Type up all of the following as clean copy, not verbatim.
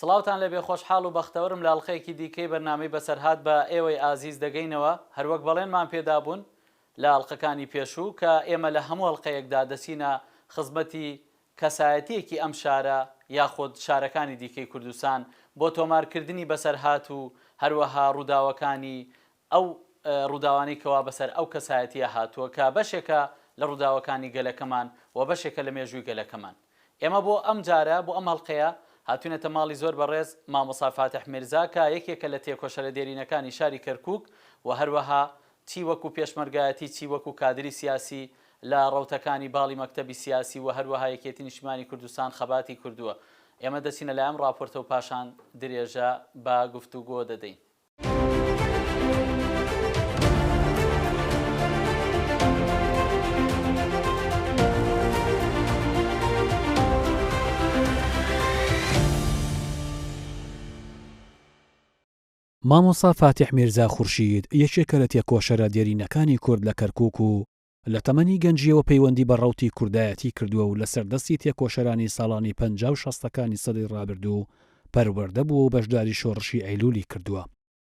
سڵاوتان لەبێ خۆشحاڵ و بەختەوەرم لە ئەڵلقەیەکی دیکەی بەرنامەی بەسەرهات بە ئێوەی ئازیز دەگەینەوە هەروەک بەڵێنمان پێدابوون لە ئەڵلقەکانی پێشوو کە ئێمە لە هەموو ئەڵلقەیەکدا دەچینە خزمەتی کەسایەتیەکی ئەم شارە یاخود شارەکانی دیکەی کوردستان بۆ تۆمارکردنی بەسەرهات و هەروەها ڕووداوەکانی ئەو ڕووداوانی کەوا بەسەر ئەو کەسایەتیە هاتووە کە بەشێکە لە ڕووداوەکانی گەلەکەمان و بەشێکە لە مێژووی گەلەکەمان. ئێمە بۆ ئەم جارە بۆ ئەم هەڵقەیە هاتوونەتە ماڵی زۆر بەڕێز مامۆستا فاتح میرزا کە یەکێکە لە تێکۆشە لە دێرینەکانی شاری کەرکووک و هەروەها چی وەکو پێشمەرگایەتی چی وەکو کادری سیاسی لە ڕەوتەکانی باڵی مەکتەبی سیاسی و هەروەها یەکێتی نیشتیمانی کوردستان خەباتی کردووە. ئێمە دەچینە لای ئەم ڕاپۆرتە و پاشان درێژە بە گفتوگۆ دەدەین. مامۆستا فاتح میرزا خورشید یەکێکە لە تێکۆشەرە دێرینەکانی کورد لە کەرکووک و لە تەمەنی گەنجیەوە پەیوەندی بە ڕەوتی کوردایەتی کردووە و لە سەردەستی تێکۆشەرانی ساڵانی 50 و 60ەکانی سەدەی ڕابردوو پەروەردە بووە و بەشداری شۆڕشی ئەیلولی کردووە.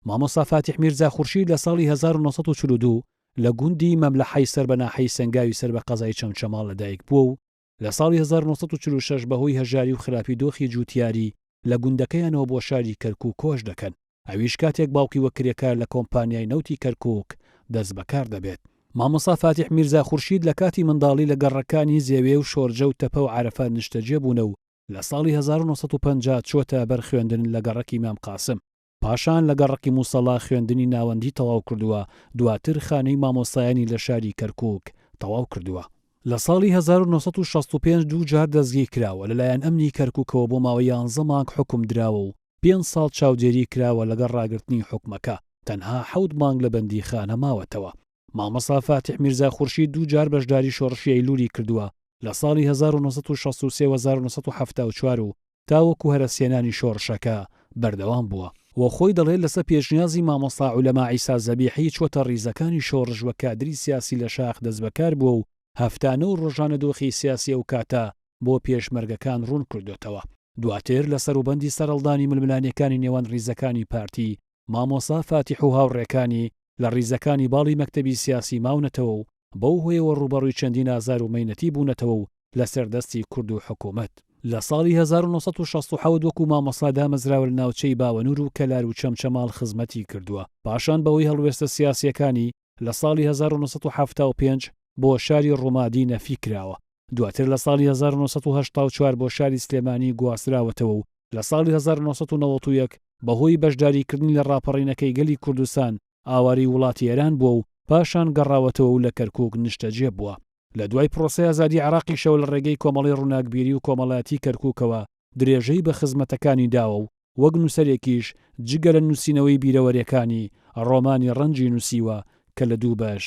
مامۆستا فاتح میرزا خورشید لە ساڵی 1942 لە گوندی مەملەحەی سەربەناحەی سەنگاوی سەر بە قەزای چەمچەماڵ لەدایک بووە و لە ساڵی 1946 بەهۆی هەژاری و خراپی دۆخی جووتیاری لە گوندەکەیانەوە بۆ شاری کەرکووک کۆچ دەکەن. ئەویش کاتێک باوکی وەکرێکار لە کۆمپانیای نەوتی کەرکووک دەست بەکار دەبێت. مامۆستا فاتح میرزا خورشید لە کاتی منداڵی لە گەڕەکانی زێوێ و شۆرجە و تەپە و عارەفات نیشتەجێ بوونە و لە ساڵی 1950 چۆتە بەر خوێندن لە گەڕەکی مام قاسم. پاشان لە گەڕەکی موسەڵا خوێندنی ناوەندی تەواو کردووە، دواتر خانەی مامۆستایانی لە شاری کەرکووک تەواو کردووە. لە ساڵی 1965 دوو جار دەستگیر کراوە لەلایەن ئەمنی کەرکووکەوە بۆ ماوەی 11 مانگ حکم دراوە و 5 ساڵ چاودێری کراوە لەگەڵ ڕاگررتنی حکومەکە، تەنها 7 مانگ لە بەندیخانە ماوەتەوە. مامۆستا فاتح میرزا خورشید دوو جار بەشداری شۆڕشی ئەیلولی کردووە لە ساڵی 1963 و 1974 و تاوەکو هەرەسێنانی شۆڕشەکە بەردەوام بووە و خۆی دەڵێت لەسەر پێشنیازی مامۆستا عولەما عیسا زەبیحی چوەتە ڕیزەکانی شۆڕژ و کادری سیاسی لە شاخ دەست بەکار بووە و هەفتانە و ڕۆژانە دۆخی سیاسی ئەو کاتە بۆ پێشمەرگەکان ڕوون کردوێتەوە. دواتر لە سەروبەندی سەرەڵدانی ململانیەکانی نێوان ڕیزەکانی پارتی مامۆستا فاتح و هاوڕێکانی لە ڕیزەکانی باڵی مەکتەبی سیاسی ماونەتەوە و بەو هۆیەوە ڕوبەڕووی چەندین ئازار و مەینەتی بوونەتەوە و لە سەردەستی کورد و حکوومەت. لە ساڵی 1967 وەکو مامۆستا دامەزراوە لە ناوچەی باوەنور و کەلار و چەمچەماڵ خزمەتی کردووە. پاشان بەوەی هەڵوێستە سیاسیەکانی لە ساڵی 1975 بۆ شاری ڕۆمادی نەفی کراوە. دواتر لە ساڵی 1984 بۆ شاری سلێمانی گواستراوەتەوە و لە ساڵی 1991 بەهۆی بەشداریکردنی لە ڕاپەڕینەکەی گەلی کوردستان ئاواری وڵاتی ئێران بووە و پاشان گەڕاوەتەوە و لە کەرکووک نیشتەجێ بووە. لە دوای پرۆسەی ئازادی عێراقیشەوە لە ڕێگەی کۆمەڵی ڕووناکبیری و کۆمەڵایەتی کەرکووکەوە درێژەی بە خزمەتەکانی داوە و وەک نووسەرێکیش جگە لە نووسینەوەی بیرەوەریەکانی ڕۆمانی ڕەنجی نووسیوە کە لە دوو بەش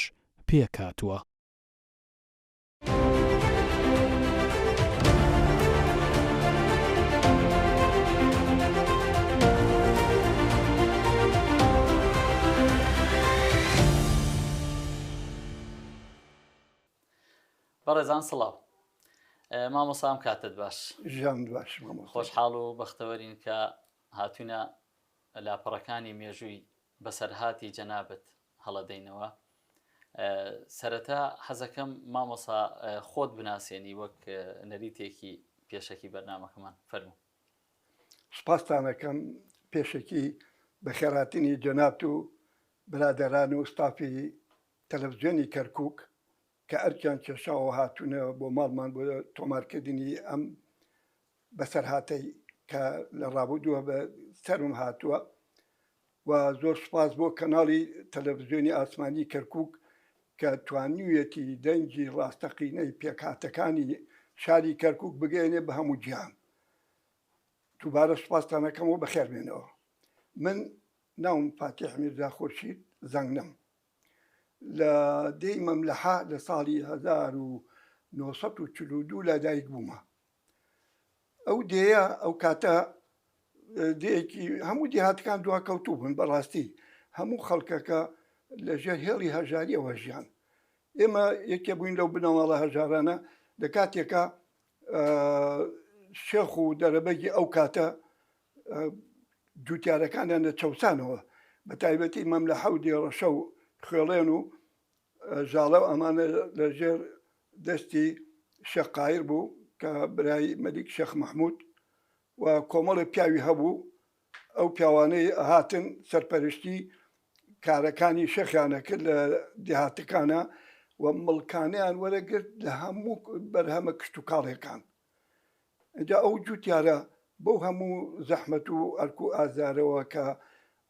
پێکاتووە. بەڕێزان سڵاو، مامۆسام کاتت باش. ژیان باش خۆشحاڵ و بەختەوەرین کە هاتوونە لاپەڕەکانی مێژووی بەسەرهاتی جەنابەت هەڵەدەینەوە. سەرەتا حەزەکەم مامۆسا خۆت بناسیێنی وەک نەریتێکی پێشەکی بەرنامەکەمان. فەرموو. سپاستانەکەم پێشەکی بە خێراتنی جەنابەت و برادەران و ستافی تەلەڤیزیۆنی کەرکووک کە ئەرکیان کێشاوە هاتوونە بۆ ماڵمان بۆ تۆمارکردنی ئەم بەسەرهاتەی کە لە ڕابردووە بە سەرم هاتووە و زۆر سپاس بۆ کەناڵی تەلەڤیزیۆنی ئاسمانی کەرکووک کە توانیویەتی دەنگی ڕاستەقینەی پێکهاتەکانی شاری کەرکووک بگەێنێ بە هەموو جیهان. دووبارە سپاستانەکەم و بەخێربێنەوە. من ناوم فاتح میرزا خورشید زەنگنەم. لە دەی مەملەحە لە ساڵی 1942 لەدایک بوومە. ئەو دێیە ئەو کاتە دەیەکی هەموو دێهاتەکان دواکەوتوو بوون. بەڕاستی هەموو خەڵکەکە لەژێر هێڵی هەژاریەوە ژیان. ئێمە یەکێ بووین لەو بنەماڵە هەژارانە لە کاتێکە شێخ و دەرەبەگی ئەو کاتە جوتیارەکانیان لە چەسانەوە بە تایبەتی مەملەحە و دێڕەشە و خوێڵێن و ژاڵە و ئەمانە لەژێر دەستی شەقایر بوو کە برای مەلیک شێخ مەحموود و کۆمەڵی پیاوی هەبوو ئەو پیاوانەی هاتن سەرپەرشتی کارەکانی شەخیانە کرد لە دێهاتەکانە و مڵکانیان وەرەگرت لە هەموو بەرهەمە کشت و کاڵێکان ئەجا ئەو جوتیارە بەو هەموو زەحمەت و ئەرک و ئازارەوە کە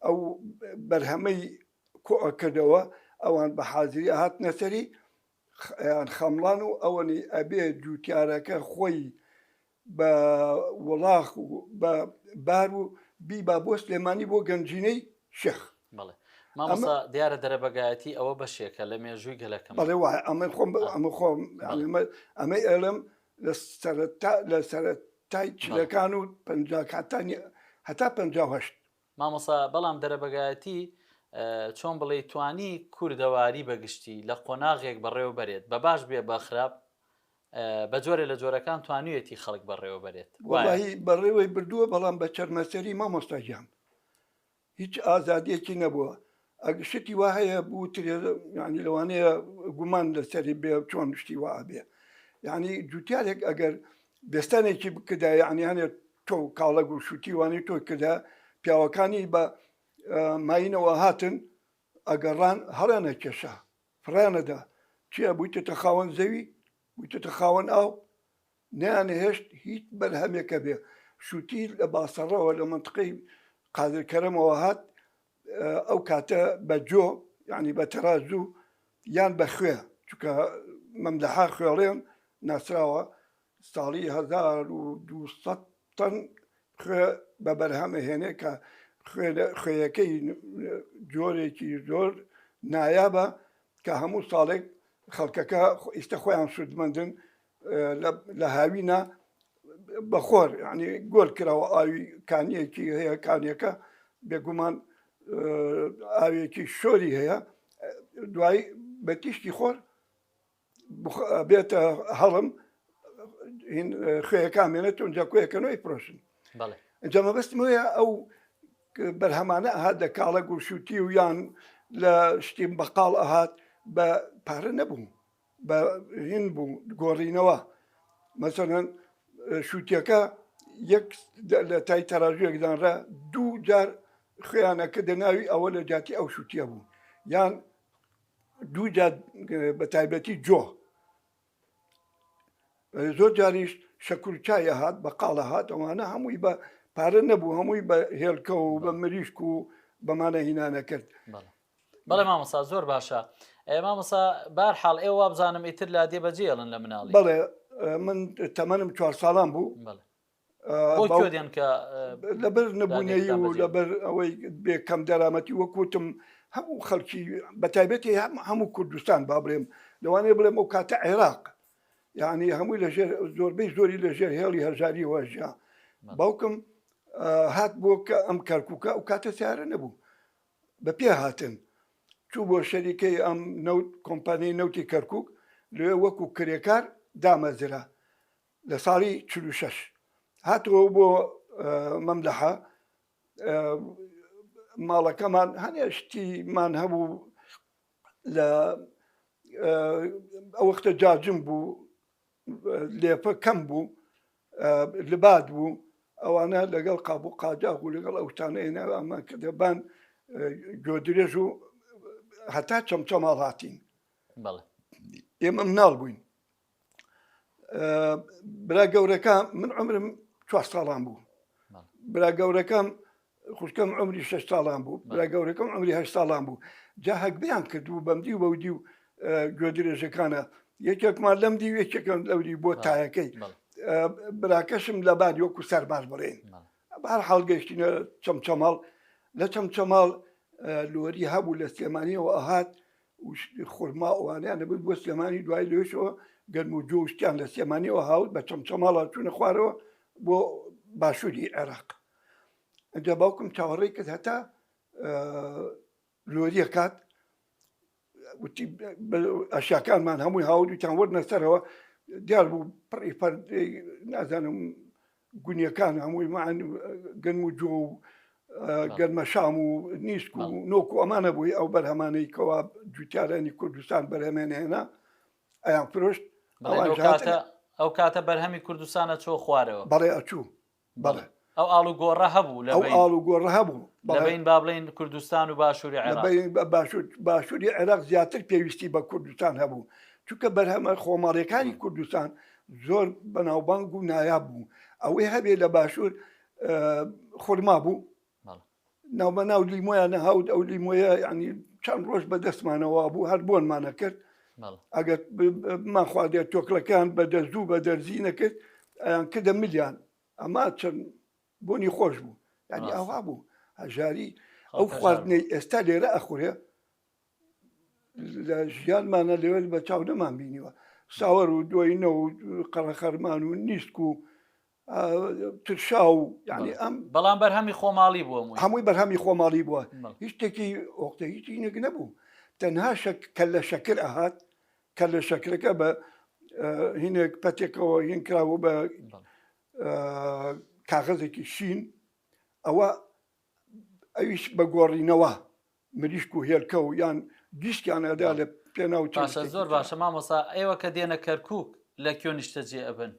ئەو بەرهەمەی کۆئەکردەوە ئەوان بە حازری هات نەسەری خەمڵان و ئەوەنی ئەبێ جوتیارەکە خۆی بە وڵاخ و بە بار و بی با بۆ سلێمانی بۆ گەنجینەی شێخ بەڵێ مامۆستا دیارە دەرەبەگایەتی ئەوە بەشێکە لە مێژووی گەلەکەم بەڵێ وایە ئەمە خۆم ئەمەی ئەلم لە سەرەتای چلەکان و هەتا 58 مامۆستا بەڵام دەرەبەگایەتی چۆن بڵێ توانی کوردەواری بەگشتی لە قۆناغێک بەڕێوە بەرێت بە باش بێ بە خراپ بە جۆرە لە جۆرەکان توانوێتی خەڵک بەڕێوە بەرێت وڵی بەڕێوەی بردووە بەڵام بە چەرمەسەری مامۆستاجیان هیچ ئازادیەکی نەبووە ئەگشتی وا هەیە بوو ینی لەوانەیە گومان لەسەری بێ چۆن شتی وا بێ یعنی جوتیارێک ئەگەر دەستانێکی بکردا یعنی هەنێت تۆ کاڵەگ و شوتی وانی تۆ کردا پیاوەکانی بە ماینەوە هاتن ئەگەڕان هەڕانە کێشە فرانەدا چیە بوویتە خاوەن زەوی بوویتە خاوەن ئاو نیانهێشت هیچ بەرهەمێکە بێ شوتی لە باسەڕەوە لە منطقەی قادرکەرەمەوە هات ئەو کاتە بە جۆ یعنی بە تەرازوو یان بە خوێ چکە مەملەحە خوێڵێن ناسراوە ساڵی 1200 تەن خوێ بە بەرهەمە هێنێ کە خوێیەکەی جۆرێکی زۆر نایابە کە هەموو ساڵێک خەڵکەکە ئیستا خۆیان سوودمەندن لە هاوینە بەخۆر ینی گۆل کراوە ئاوی کانیەکی هەیە کانیەکە بێگومان ئاوێکی شۆری هەیە دوایی بە تیشتی خۆر بێتە هەڵم خوێیەکان مێنێت ئەوجا کوێەکەنەوەی پرۆشن ئەجا مەبەستمەوەیە ئەو بەرهەمانە ئەهات لە کاڵە گوشوتی و یان لە شتی بەقاڵ ئەهات بە پارە نەبوو بە هین بوو گۆڕینەوە مەسەڵەن شووتیەکە یەک لە تای تەراژویەکدانڕە دوو جار خوێیانەکە دەناوی ئەوە لە جاتی ئەو شووتیە بوو یان دوو جار بە تایبەتی جۆ زۆر جاریش شەکورچایە هات بە قاڵە هات ئەوانە هەمووی بە پارە نەبوو هەمووی بە هێلکە و بە مریشک و بەمانە هینانە کرد بەڵێ مامۆستا زۆر باشە مامۆستا بارحاڵ ئێوە بزانم ئیتر لا دێ بەجێڵن لە مناڵی بەڵێ من تەمەنم 4 ساڵان بوو دێن کە لەبەر نەبوونەیە و لەبەر ئەوەی بێ کەم دەرامەتی وەکوتم هەموو خەڵکی بە تایبەتی هەموو کوردستان با بڵێم لەوانەیە بڵێم ئەو کاتە عێراق یعنی هەمووی لەژێر زۆربەی زۆری لەژێر هێڵی هەژاری وەژیا باوکم هات بۆ کە ئەم کەرکووکە ئەو کاتە سیارە نەبوو بە پێ هاتن چوو بۆ شەریکەی ئەم نەوت کۆمپانیای نەوتی کەرکووک لێ وەکو کرێکار دامەزرا لە ساڵی 46 هاتەوە بۆ مەملەحە ماڵەکەمان هەنێ شتیمان هەبوو لە ئەو وەختە جاجم بوو لێپە کەم بوو لباد بوو ئەوانە لەگەڵ قابوو قاجاق و لەگەڵ ئەوتانەیە ئەمان کە دەبان گۆدرێژ و هەتا چەمچەماڵ هاتین ئێمە مناڵ بووین برا گەورەکە من عمرم 4 ساڵان بوو برا گەورەکەم خوشکەم عمری 6 ساڵان بوو برا گەورەکەم عمری 8 ساڵان بوو جا هەکبیان کردو بەمدی و بەودی و گۆدرێژەکانە یەکێکمان لەم دی یەکێکم لەوری بۆ تایەکەی براکەشم لە باری وەکو سەرباز بڵێن بار هەڵگەشتینە چەمچەماڵ لە چەمچەماڵ لۆری هەبوو لە سلێمانیەوە ئەهات خورما ئەوانیان دەبێت بۆ سلێمانی دوای لێشەوە گەرم و جۆشتیان لە سلێمانیەوە هاوت بە چەمچەماڵە چوونە خوارەوە بۆ باشووری عێراق ئەجا باوکم چاوەڕێی کرد هەتا لۆریە کات وتی ئەشیاکانمان هەمووی هاوردویان وەرنە سەرەوە دیار بوو پڕی نازانم گونیەکان هەمووی معن گەنم و جۆ و گەرمە شام و نیسک و نۆک و ئەمانە بووی ئەو بەرهەمانەی کەوا جوتیارانی کوردستان بەرهەمێنێنە ئەیان فرۆشت ئەو کاتە بەرهەمی کوردستانە چۆ خوارەوە بەڵێ ئەچوو بەڵێ ئەو ئاڵو گۆڕە هەبوو ئەو ئاڵ و گۆڕە هەبوو لەبین با بڵین کوردستان و باشووری عێراق باشووری عێراق زیاتر پێویستی بە کوردستان هەبوو چونکە بەرهەمە خۆماڵیەکانی کوردستان زۆر بەناوبانگ و نایاب بوو ئەوەی هەبێ لە باشوور خورما بوو ناوبە ناو لیمۆیان نەهاوت ئەو لیمۆیە ینی چەند ڕۆژ بەدەستمانەوە بوو هەر بۆنمانە کرد ئەگەر مان خواردێت تۆکلەکان بە دەزوو بە دەرزی نەکرد ئەیان کردە ملیان ئەما چەند بۆنی خۆش بوو ینی ئەوها بوو هەژاری ئەو خواردنەی ئێستا لێرە ئەخورێ لە ژیانمانە لێوێت بە چاو نەمان بینیوە ساوەڕ و دۆینە و قەڕەخەرمان و نیسک و ترشا و ینی ئەم بەڵام بەرهەمی خۆماڵی بووە هەمووی بەرهەمی خۆماڵی بووە هیچ شتێکی ئۆختە هیچی نەک نەبوو تەنها کە لە شەکر ئەهات کە لە شەکرەکە بە هینێک پەتێکەوە هین کراوە بە کاغەزێکی شین ئەوە ئەویش بە گۆڕینەوە مریشک و هێلکە و یان گیشتیان ئەدا لە پێناو باشە زۆر باشە مامۆستا ئێوە کە دێنە کەرکووک لە کوێ نیشتەجێ ئەبن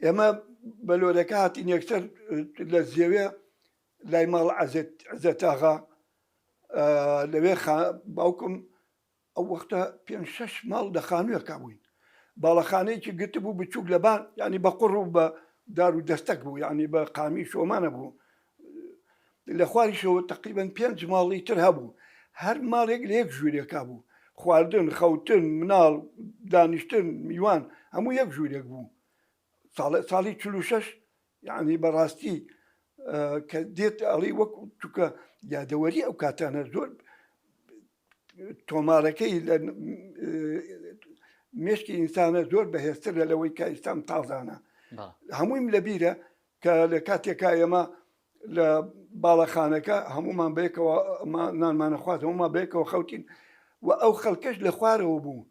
ئێمە بەلۆرەکە هاتین یەکسەر لە زێوێ لای ماڵ عەزەتاغا لەوێ باوکم ئەو وەختە 5-6 ماڵ دەخانوویەکە بووین باڵەخانەیەکی گرت بوو بچووک لەبان ینی بە قوڕ و بە دار و دەستەک بوو ینی بە قامی شۆمانە بوو لە خواریشەوە تقریبەن 5 ماڵی تر هەبوو هەر ماڵێک لە یەک ژوورێکا بوو خواردن خەوتن مناڵ دانیشتن میوان هەموو یەک ژوورێک بوو ساڵی 46 یعنی بەڕاستی کە دێت ئەڵی وەک چووکە یادەوەری ئەو کاتانە زۆر تۆمارەکەی لە مێشکی ئینسانە زۆر بەهێزتر لە لەوەی کە ئێستام تازانە هەموویم لە بیرە کە لە کاتێکا ئێمە لە باڵەخانەکە هەمومان بەیەکەوە نانمانە خوات هەمومان بەیەکەوە خەوتین و ئەو خەڵکەش لە خوارەوە بوو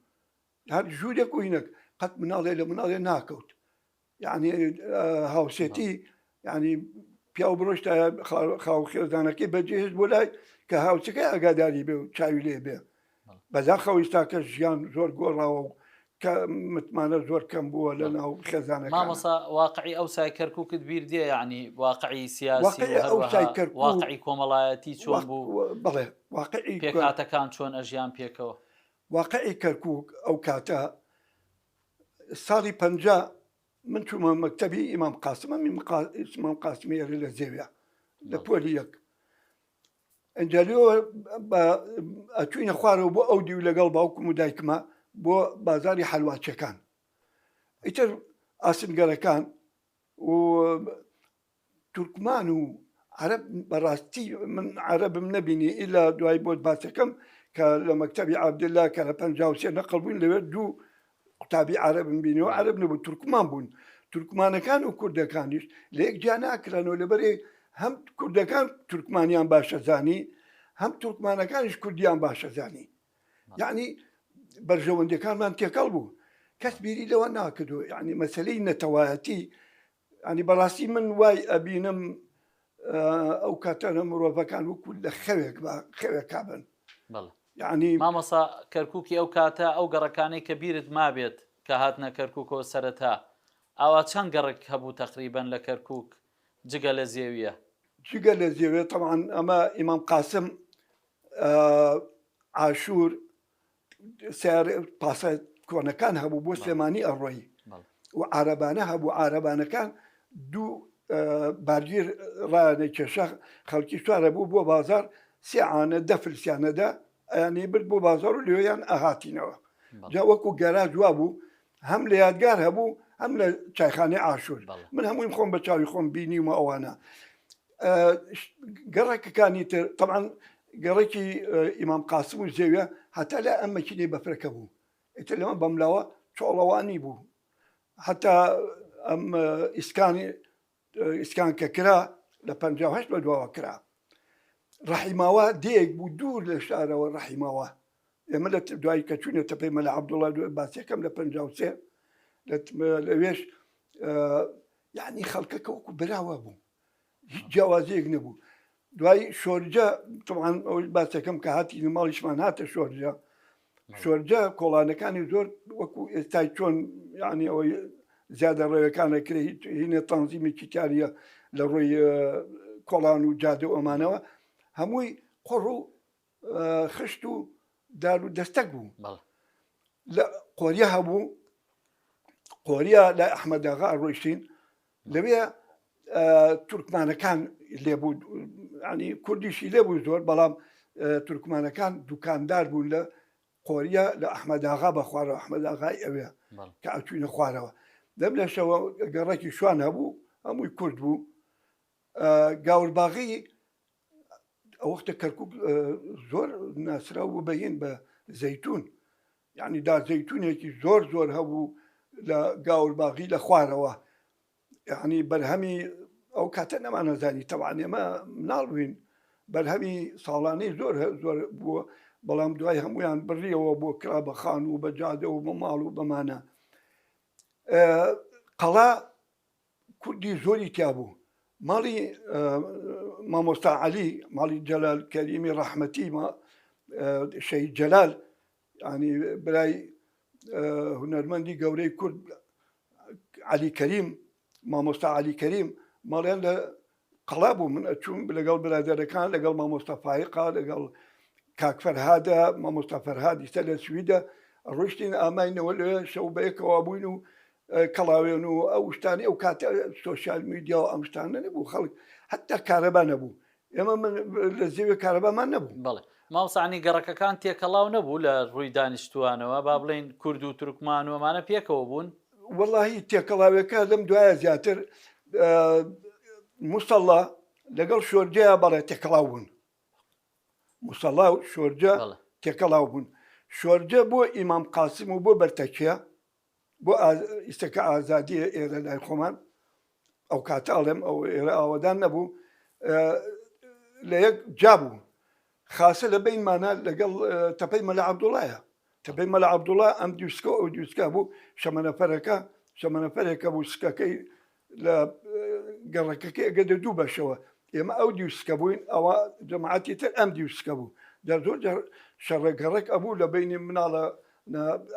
هەر ژوورێک و هینەک قەت مناڵێ لە مناڵێ ناکەوت یعنی هاوسێتی ینی پیا و بڕۆشتە خاو خێزانەکەی بەجێهێز بۆ لای کە هاوچەکەی ئاگاداری بێ و چاوی لێ بێ بەزا خەویستا کە ژیان زۆر گۆڕاوە و کە متمانە زۆر کەم بووە لە ناو خێزانەکە مامۆستا واقعی ئەو سای کەرکووکت بیر دێ یعنی واقعی سیاسی واقعی کۆمەڵایەتی چۆن بوو بڵێ واقعی پێکهاتەکان چۆن ئەژیان پێکەوە واقعی کەرکووک ئەو کاتە ساڵی 50 من چوومە مەکتەبی ئیمام قاسم ئیمام قاسمی هێرە لە زێویە لە پۆلی یەک ئەنجلیەوە ئەچوینە خوارەوە بۆ ئەو دیو لەگەڵ باوکم و دایکمە بۆ بازاری حەلواچەکان ئیتر ئاسنگەرەکان و تورکمان و عەرەب بەڕاستی من عەرەبم نەبینی ئیلا دوای بۆ باسەکەم کە لە مەکتەبی عەبدوڵلا کە لە 53 نەقڵ بووین لەوێ دوو قوتابی عەرەبم بینیەوە عەرەب نەبوو تورکمان بوون تورکمانەکان و کوردەکانیش لە یەکجیا ناکرانەوە لەبەرێ هەم کوردەکان تورکمانیان باشەزانی هەم تورکمانەکانیش کوردیان باشەزانی یعنی بەرژەوەندەکانمان تێکەڵ بوو کەس بیری لەوە ناکردو یعنی مەسەلەی نەتەوایەتی ینی بەڕاستی من وای ئەبینم ئەو کاتانە مرۆڤەکان وەکو لە خەوێک کابن یعنی مامۆستا کەرکووکی ئەو کاتە ئەو گەڕەکانەی کە بیرت مابێت کە هاتنە کەرکووکەوە سەرەتا ئاوا چەند گەڕێک هەبوو تقریبەن لە کەرکووک جگە لە زێویە جگە لە زێوێ طبعاً ئەمە ئیمام قاسم عاشور سیار پاسە کۆنەکان هەبوو بۆ سلێمانی ئەڕۆیی و عارەبانە هەبوو عارەبانەکان دوو بارگیر ڕایانەی کێشە خەڵکی سوارە بوو بۆ بازار سیعانە دەفلسیانەدا ئەیانی برد بۆ بازار و لێیان ئەهاتینەوە جا وەکو گەراج وا بوو هەم لە یادگار هەبوو هەم لە چایخانەی عاشور من هەموویم خۆم بە چاوی خۆم بینیمە ئەوانە گەڕێکەکانی تر طبعاً گەڕێکی ئیمام قاسم و زێویە هەتا لە ئەم مەکینەی بەفرەکە بوو ئیتر لەمە بەملاوە چۆڵەوانی بوو هەتا ئەم ئیسکان کە کرا لە 58 بە دواوە کرا ڕەحیماوە دێک بوو دوور لە شارەوە ڕەحیماوە ئێمە لە دوای کە چوونە تەپەی مەلا عەبدوڵڵا باسیەکەم لە 53 لەوێش یعنی خەڵکەکە وەکو براوە بوو هیچ جیاوازیەک نەبوو دوای شۆرجە طبعاً ئەو باسەکەم کە هاتی ماڵیشمان هاتە شۆرجە کۆڵانەکانی زۆر وەکو ئێستای چۆن یعنی ئەوەی زیادە ڕێوەکانە کرێ هینە تەنزیمێکی تاریە لە ڕۆی کۆڵان و جادە و ئەمانەوە هەمووی قڕ و خشت و دار و دەستەک بوو لە قۆریە هەبوو قۆریە لە ئەحمەداغا ڕۆیشتین لەوێ تورکمانەکان لێبوو ینی کوردیشی لێبوو زۆر بەڵام تورکمانەکان دوکاندار بوون لە قۆریە لە ئەحمەداغا بە خوارەوە ئەحمەداغای ئەوێ کە ئەچوینە خوارەوە دەم لە شەوە گەڕێکی شوان هەبوو هەمووی کورد بوو گاورباغی ئەوەختە کەرکووک زۆر ناسراو بوو بەهێن بە زەیتون یعنی دا زەیتونێکی زۆر زۆر هەبوو لە گاورباغی لە خوارەوە یعنی بەرهەمی ئەو کاتە نەمانەزانی تەوان ئێمە مناڵ بووین بەرهەمی ساڵانەی زۆر زۆر بووە بەڵام دوای هەمویان بڕیەوە بۆ کرا بە خان و بە جادە و بە ماڵ و بەمانە قەڵا کوردی زۆری تیا بوو ماڵی مامۆستا عەلی ماڵی جەلال کەریمی ڕەحمەتی شەهید جەلال ینی برای هونەرمەندی گەورەی کورد عەلی کەریم مامۆستا عەلی کەریم ماڵیان لە قەڵا بوو من ئەچووم لەگەڵ برادەرەکان لەگەڵ مامۆستا فایقا لەگەڵ کاک فەرهادە مامۆستا فەرهاد ئیستا لە سویدە ڕۆیشتین ئاماینەوە لێ شەو بەیەکەوە بووین و کەڵاوێن و ئەو شتانی ئەو کاتە سۆشیال میدیا و ئەم شتانە نەبوو خەڵک حتا کارەبا نەبوو ئێمە من لە زێوێ کارەبامان نەبوو بەڵێ ماوسانی گەڕەکەکان تێکەڵاو نەبوو لە ڕووی دانیشتوانەوە با بڵێن کورد و تورکمان و ئەمانە پێکەوە بوون وەڵاهی تێکەڵاوەکە لەم دوایە زیاتر موسەڵا لەگەڵ شۆرجەیە بەڵێ تێکەڵاو بوون موسەڵا و شۆرجە تێکەڵاو بوون شۆرجە بۆ ئیمام قاسم و بۆ بەرتەکیە بۆ ئیسەکە ئازادیە ئێرە لای خۆمان ئەو کاتەڵێم ئەو ئێرە ئاوەدان نەبوو لە یەک جابوو خاسە لە بینمانە لەگەڵ تەپەی مەلا عەبدوڵایە تەپەی مەلا عەبدوڵا ئەم دیوسکە ئەو دیوسکە بوو شەمەنەفەرەکە بوو سکەکەی لە گەڕەکەکە ئەگەدە دوو بەشەوە ئێمە ئەو دیوسکە بووین ئەوە جەماعەتی تر ئەم دیوسکە بوو زۆر شەڕێگەڕێک ئەبوو لە بینی مناڵە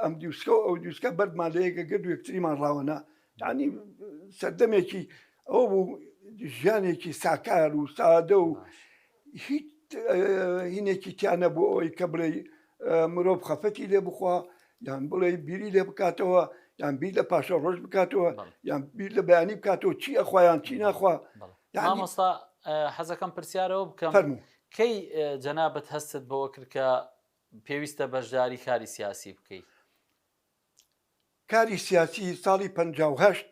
ئەم دیوسکە و ئەو دیوسکە بەردمان لە یەکە گرد و یەکتریمان ڕاوەنا یعنی سەردەمێکی ئەو بوو ژیانێکی ساکار و سادە و هیچ هینێکی تیان نەبوو ئەوەی کە بڵێ مرۆڤ خەفەتی لێ بخوا یان بڵێ بیری لێ بکاتەوە یان بیر لە پاشە ڕۆژ بکاتەوە یان بیر لە بەیانی بکاتەوە چی ئەخوا یان چی ناخوا مامۆستا حەزەکەم پرسیارەوە بکەم کەی جەنابەت هەستت بەوە کرد کە پێویستە بەشداری کاری سیاسی بکەیت کاری سیاسی ساڵی 58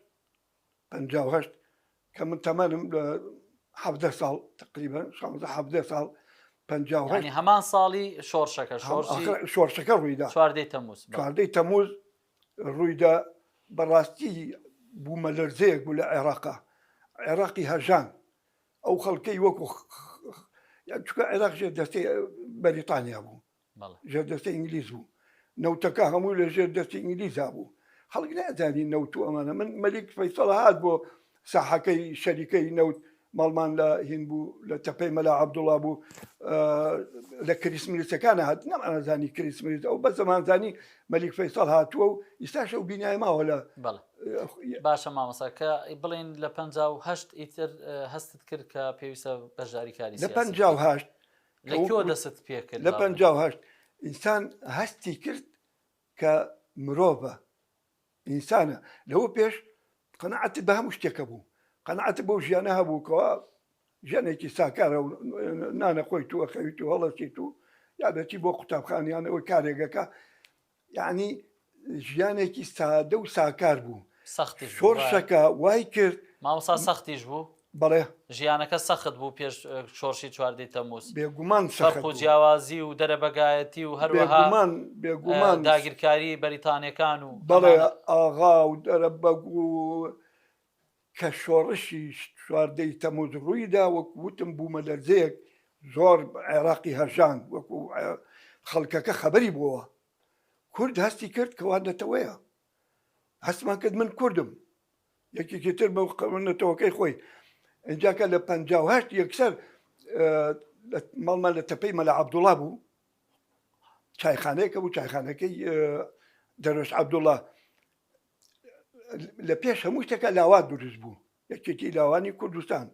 کە من تەمەنم لە 17 ساڵ تقریبا 17 ساڵ 58 هەمان ساڵی شۆرشەکە ڕوویدا 4 تەمووز ڕوویدا بەڕاستی بوومە لەرزەیەک بوو لە عێراقی هەژان ئەو خەڵکەی وەکو چکە عێراق ژێر دەستەی بەریتانیا بوو ژێر دەستەی ئینگلیز بوو نەوتەکە هەموو لە ژێر دەستی ئینگلیزا بوو خەڵک نازانی نەوت و ئەمانە من مەلیک فەیسەڵ هات بۆ ساحەکەی شەریکەی نەوت ماڵمان لە هین بوو لە تەپەی مەلا عەبدوڵا بوو لە کریسمسەکانە هات نەمانەزانی کریسمس ئەو بە زەمانزانی مەلیک فەیسەڵ هاتووە و ئیستاش ئەو بینای ماوە لە باشە مامۆستا کە بڵێن لە 58 ئیتر هەستت کرد کە پێویستە بەشداری کاری لە 58 لەکوێ دەست پێ کرد لە 58 ئینسان هەستی کرد کە مرۆڤە ئینسانە لەوە پێش قەنەعەت بە هەموو شتێکە بوو قەنەعەت بەو ژیانە هەبووکەوە ژیانێکی ساکارە و نانە خۆی تو ئەخەویت و هەڵەچیت و یا دەچی بۆ قوتابخانیانەوەی کارێگەکە یعنی ژیانێکی سادە و ساکار بوو شۆرشەکە وای کرد مامۆستا سەختیش بوو بەڵێ ژیانەکە سەخت بوو پێش شۆرشی 4 تەمووز بێگومان فەرق و جیاوازی و دەرەبەگایەتی و هەروەها بێگومان داگیرکاری بەریتانیەکان و بەڵێ ئاغا و دەرەبەگ و کە شۆڕشی 4 تەمووز ڕوویدا وەکوتم بوومە لەرزەیەک زۆر عێراقی هەژان وەکو خەڵکەکە خەبەری بووە کورد هەستی کرد کەوا دەتەوەیە هەستمان کرد من کوردم یەکێکی تر بەنەتەوەکەی خۆی ئەجاکە لە 58 یەکسەر ماڵمان لە تەپەی مەلا عەبدوڵا بوو چایخانەیەکە بوو چایخانەکەی دەرۆش عەبدوڵا لە پێش هەموو شتێکە لاوان دروست بوو یەکێکی لاوانی کوردستان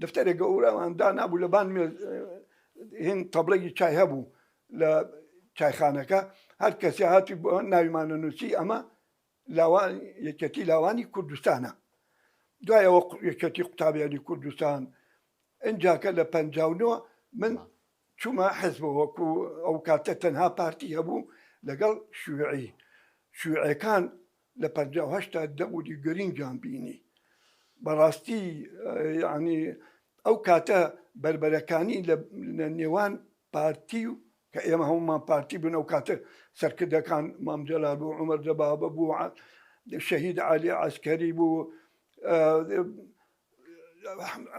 دەفتەرێک گەورەواندا نابوو لە بان هێن تەبلەی چای هەبوو لە چایخانەکە هەر کەسی هاتی ناویمانە نووسی ئەمە یەکەتی لاوانی کوردستانە دوایەوە یەکەتی قوتابیانی کوردستان ئەنجاکە لە 59 من چوومە حزبەوەکو ئەو کاتە تەنها پارتی هەبوو لەگەڵ شوعەکان لە 58 دەبوودی گرنگیان بینی بەڕاستی ینی ئەو کاتە بربەرەکانی لە نێوان پارتی و کە ئێمە هەمومان پارتی بن ئەو کاتە سەرکردەکان مام جەلال بوو عومەر دەبابە بوو شەهید عەلی عەسکەری بوو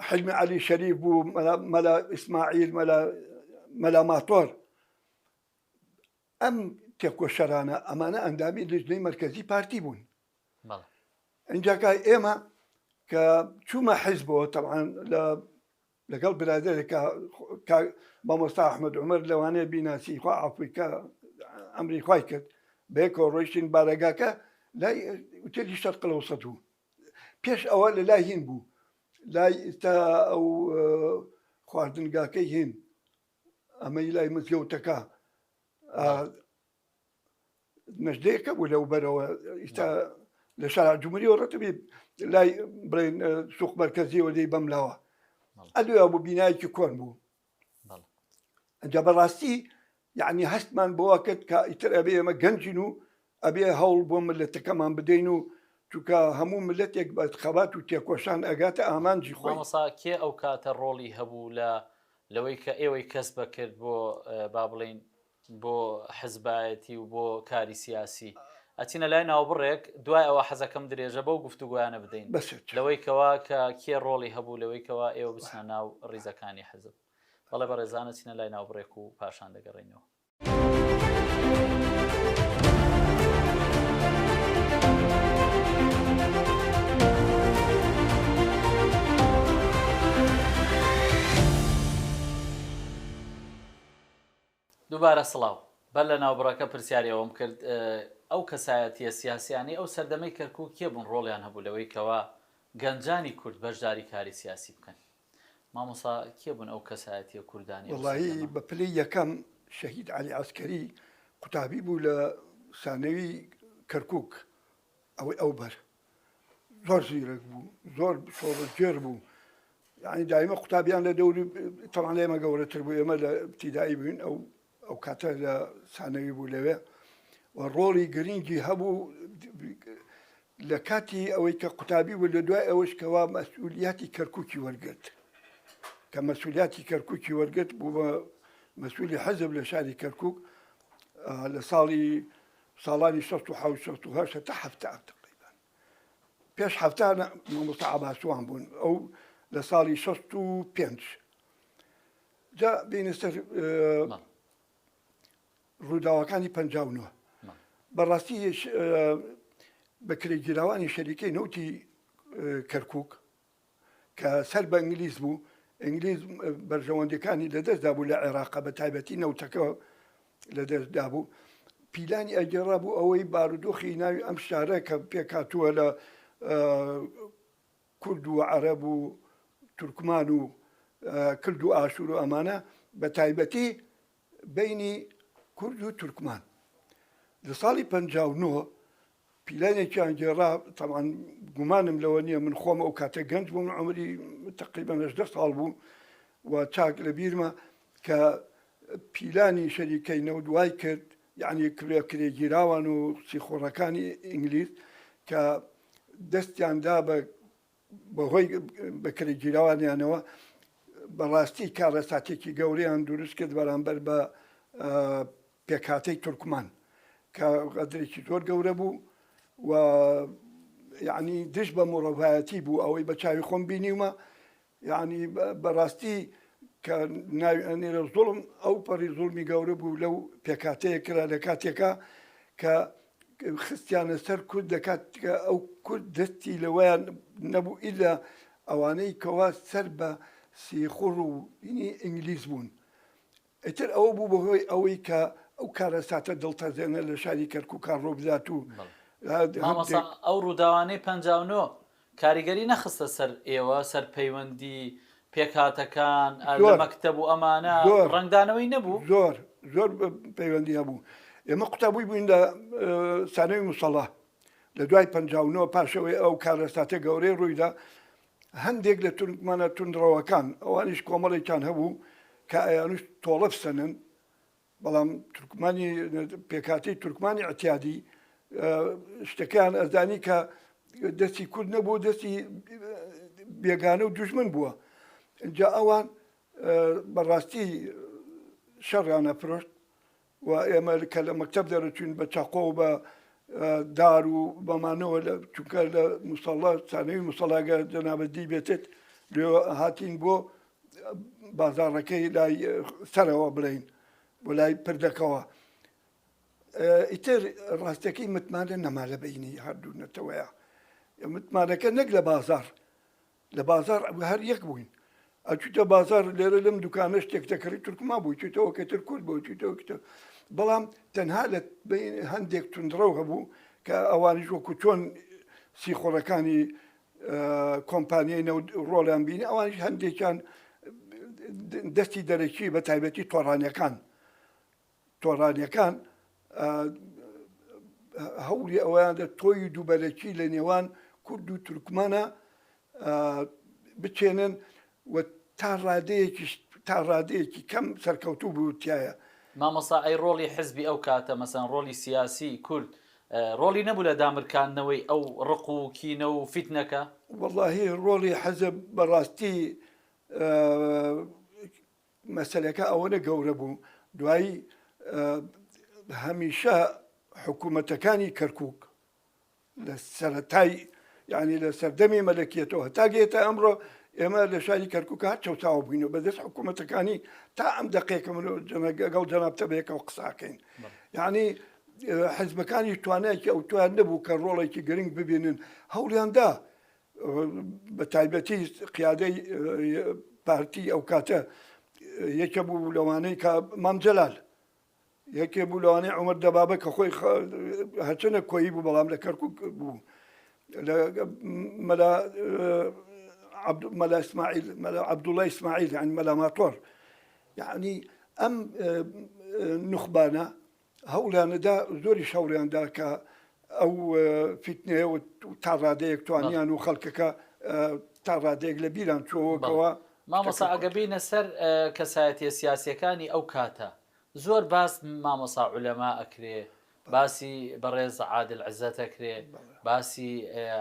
حلمی عەلی شەریف بوو مەلا ئیسماعیل مەلا ماتۆر ئەم تێکۆشەرانە ئەمانە ئەندامی لجنەی مەرکەزی پارتی بوون ئەنجاکە ئێمە کە چوومە حیزبەوە تەبعاً لەگەڵ برادێکە مامۆستا ئەحمەد عومەر لەوانەیە بیناسی خوا ئەفریقا ئەمری خوای کرد بەیەکەوە ڕۆیشتین بارەگاکە لای ئوتێلی شەرق الەوسەط بوو پێش ئەوە لە لای هین بوو لای ئێستا ئەو خواردنگاکەی هین ئەمەی لای مزگەوتەکە نەژدەیەکە بوو لەو بەرەوە ئێستا لە شارع جومهوریەوە ڕەتبی لای بڵێن سوق مەرکەزیەوە لێی بەملاوە ئەلویا بوو بینایەکی کۆن بوو ئەنجا بەڕاستی یعنی هەستمان بۆوە کرد کە ئیتر ئەبێ ئێمە گەنجین و ئەبێ هەوڵ بۆ ملەتەکەمان بدەین و چونکە هەموو ملەتێک بە خەبات و تێکۆشان ئەگاتە ئامانجی خۆی مامۆستا کێ ئەو کاتە ڕۆڵی هەبوو لەوەی کە ئێوەی کەس بکرد بۆ با بڵین بۆ حزبایەتی و بۆ کاری سیاسی ئەچینە لای ناوبڕێک دوای ئەوە حەزەکەم درێژە بەو گفتوگویانە بدەین لەوەی کەوا کە کێ ڕۆڵی هەبوو لەوەی کەوا ئێوە بچنە ناو ڕیزەکانی حزب بەڵێ بەڕێزانە چینە لای ناوبڕێک و پاشان دەگەڕێنەوە. دووبارە سڵاو بەر لە ناوبڕەکە پرسیاریەوەم کرد ئەو کەسایەتیە سیاسیانی ئەو سەردەمەی کەرکووک کێ بوون ڕۆڵیان هەبوو لەوەی کەوا گەنجانی کورد بەشداری کاری سیاسی بکەن مامۆستا کێ بوون ئەو کەسایەتیە کوردانی وڵی بە پلەی یەکەم شەهید عەلی عەسکەری قوتابی بوو لە سانەوی کەرکووک ئەو بەر زۆر زیرەک بوو زۆر شۆڕەجێر بوو یعنی دایمە قوتابیان لە دەوری تەڵان لە ئێمە گەورەتر بوو ئێمە لە ابتیدایی بووین ئەو کاتە لە سانەوی بوو لەوێ و ڕۆڵی گرنگی هەبوو لە کاتی ئەوەی کە قوتابی بوو لە دوای ئەوەش کەوا مەسئولیاتی کەرکووکی وەرگرت کە مەسئولیاتی کەرکووکی وەرگرت بوو بە مەسئولی حەزب لە شاری کەرکووک لە ساڵانی 1970 تا 70 تقریبا پێش هەفتە مامۆستا عەباسوان بوون ئەو لە ساڵی 65 جا بینەسەر ڕووداوەکانی 59 بەڕاستی بەکرێگیراوانی شەریکەی نەوتی کەرکووک کە سەر بە ئینگلیز بوو ئینگلیز بەرژەوەندەکانی لەدەستدا بوو لە عێراقا بە تایبەتی نەوتەکە لەدەستدا بوو پیلانی ئەگەڕا بوو ئەوەی بارودۆخی ناوی ئەم شارە کە پێکاتووە لە کورد و عەرەب و تورکمان و کرد و ئاشور و ئەمانە بە تایبەتی بینی کورد و تورکمان لە ساڵی 59 پیلانێکیان گێڕا تەمان گومانم لەوە نییە من خۆم ئەو کاتە گەنج بووم عمری تقریبا 18 ساڵ بوو و چاک لە بیرمە کە پیلانی شەریکەی نەوت دوای کرد یعنی کرێگیراوان و سیخۆڕەکانی ئینگلیز کە دەستیاندا بەهۆی بەکرێگیراوانیانەوە بەڕاستی کارەساتێکی گەورەیان دروست کرد بەرامبەر بە پێکهاتەی تورکمان کە قەدرێکی زۆر گەورە بوو و یعنی دش بە مڕەڤایەتی بوو ئەوەی بە چاوی خۆم بینیومە یعنی بەڕاستی کە ناوێنێرە زوڵم ئەو پەڕی زوڵمی گەورە بوو لەو پێکاتەیە کرا لە کاتێکە کە خستیانە سەر کورد دەکات ئەو کورد دەستی لەوەیان نەبوو ئیلا ئەوانەی کەوا سەر بە سیخوڕ و ئینگلیز بوون. ئیتر ئەوە بوو بەهۆی ئەوەی کە ئەو کارە ساتە دڵتەزێنە لە شاری کەرکووک ڕۆبدات و ئەو ڕووداوانەی 59 کاریگەری نەخستە سەر ئێوە سەر پەیوەندی پێکهاتەکان لە مەکتەب و ئەمانە ڕنگدانەوەی نەبوو زۆر پەیوەندی هەبوو. ئێمە قوتابووی بووین لە سانەوی موسەڵا لە دوای 59 پاشەوەی ئەو کارەساتە گەورەی ڕوویدا هەندێک لە تورکمانە توندڕەوەکان ئەوانیش کۆمەڵێکیان هەبوو کە ئەیانوش تۆڵە بسەنن، بەڵام تورکمانی پێکاتی تورکمانی ئەتیادی شتەکان ئەزانی کە دەستی کورد نەبوو، دەستی بێگانە و دوژمن بووە. اینجا ئەوان بەڕاستی شەڕیان ئەفرۆشت و ئێمە کە لە مەکتەب دەرەچوین بە چاقۆ و بە دار و بەمانەوە چونکە لە موسەڵا سانەوی موسەڵاگە جەنابەتدی بێتێت لێ هاتین بۆ بازاڕەکەی لای سەرەوە بڵین بۆ لای پردەکەوە. ئیتر ڕاستەکەی متمانە نەما لە بینی هەردوو نەتەوەیە. متمانەکە نەک لە بازار، لە بازار هەر یەک بووین. ئەچوتە بازار لێرە لەم دوکانە شتێک دەکەڕی تورکما بووی چیتەوە کەتر کورد بۆ چیتەوە کتە، بەڵام تەنها لە هەندێک توندڕەو هەبوو کە ئەوانیش وەکو چۆن سیخۆڕەکانی کۆمپانیای نەو ڕۆڵیان بینی، ئەوانیش هەندێکیان دەستی دەرەکی بە تایبەتی تۆڕانیەکان هەوڵی ئەویان دە تۆی دووبەرەکی لە نێوان کورد و تورکمانە بچێنن و تا ڕادەیەکی کەم سەرکەوتوو بووتیایە. مامۆستا ئەی ڕۆڵی حزبی ئەو کاتە مەسەن ڕۆڵی سیاسی کورد ڕۆڵی نەبوو لە دامرکاندنەوەی ئەو ڕق و کینە و فیتنەکە؟ وەڵاهی ڕۆڵی حەزب بەڕاستی مەسەلەکە ئەوەنە گەورە بوو. دوایی هەمیشە حکوومەتەکانی کەرکووک لە سەرەتای یعنی لە سەردەمی مەلەکیەتەوە تا گێتە ئەمڕۆ ئێمە لە شاری کەرکووک چەوتاوە بووینەوە بەدەست حکوومەتەکانی تا ئەم دقیقە گەڵ جەنابتەبێکەوە قساکەین. یعنی حزبەکانی توانایکی ئەو توان نەبوو کە ڕۆڵێکی گرنگ ببینن، هەوڵیاندا بە تایبەتی قیادەی پارتی ئەو کاتە یەکە بوو لەوانەی کە مام جەلال، یەکێ بوو لەوانەی عومەر دەبابە کە خۆی هەرچەنە کۆیی بوو بەڵام لە کەرکووک بوو، مەلا ئیسماعیل مەلا عەبدوڵڵای ئیسماعیل یعنی مەلا ماتۆر. یعنی ئەم نوخبانە هەوڵیانەدا زۆری شەوریاندا کە ئەو فیتنەیە و تا ڕادەیەک توانیان و خەڵکەکە تا ڕادەیەک لە بیران چۆوەکەوە. مامۆستا ئەگەبینە سەر کەسایەتیە سیاسیەکانی ئەو کاتە زۆر باس مامۆستا عولەما ئەکرێ، باسی بەڕێز عادل عزت ئەکرێ، باسی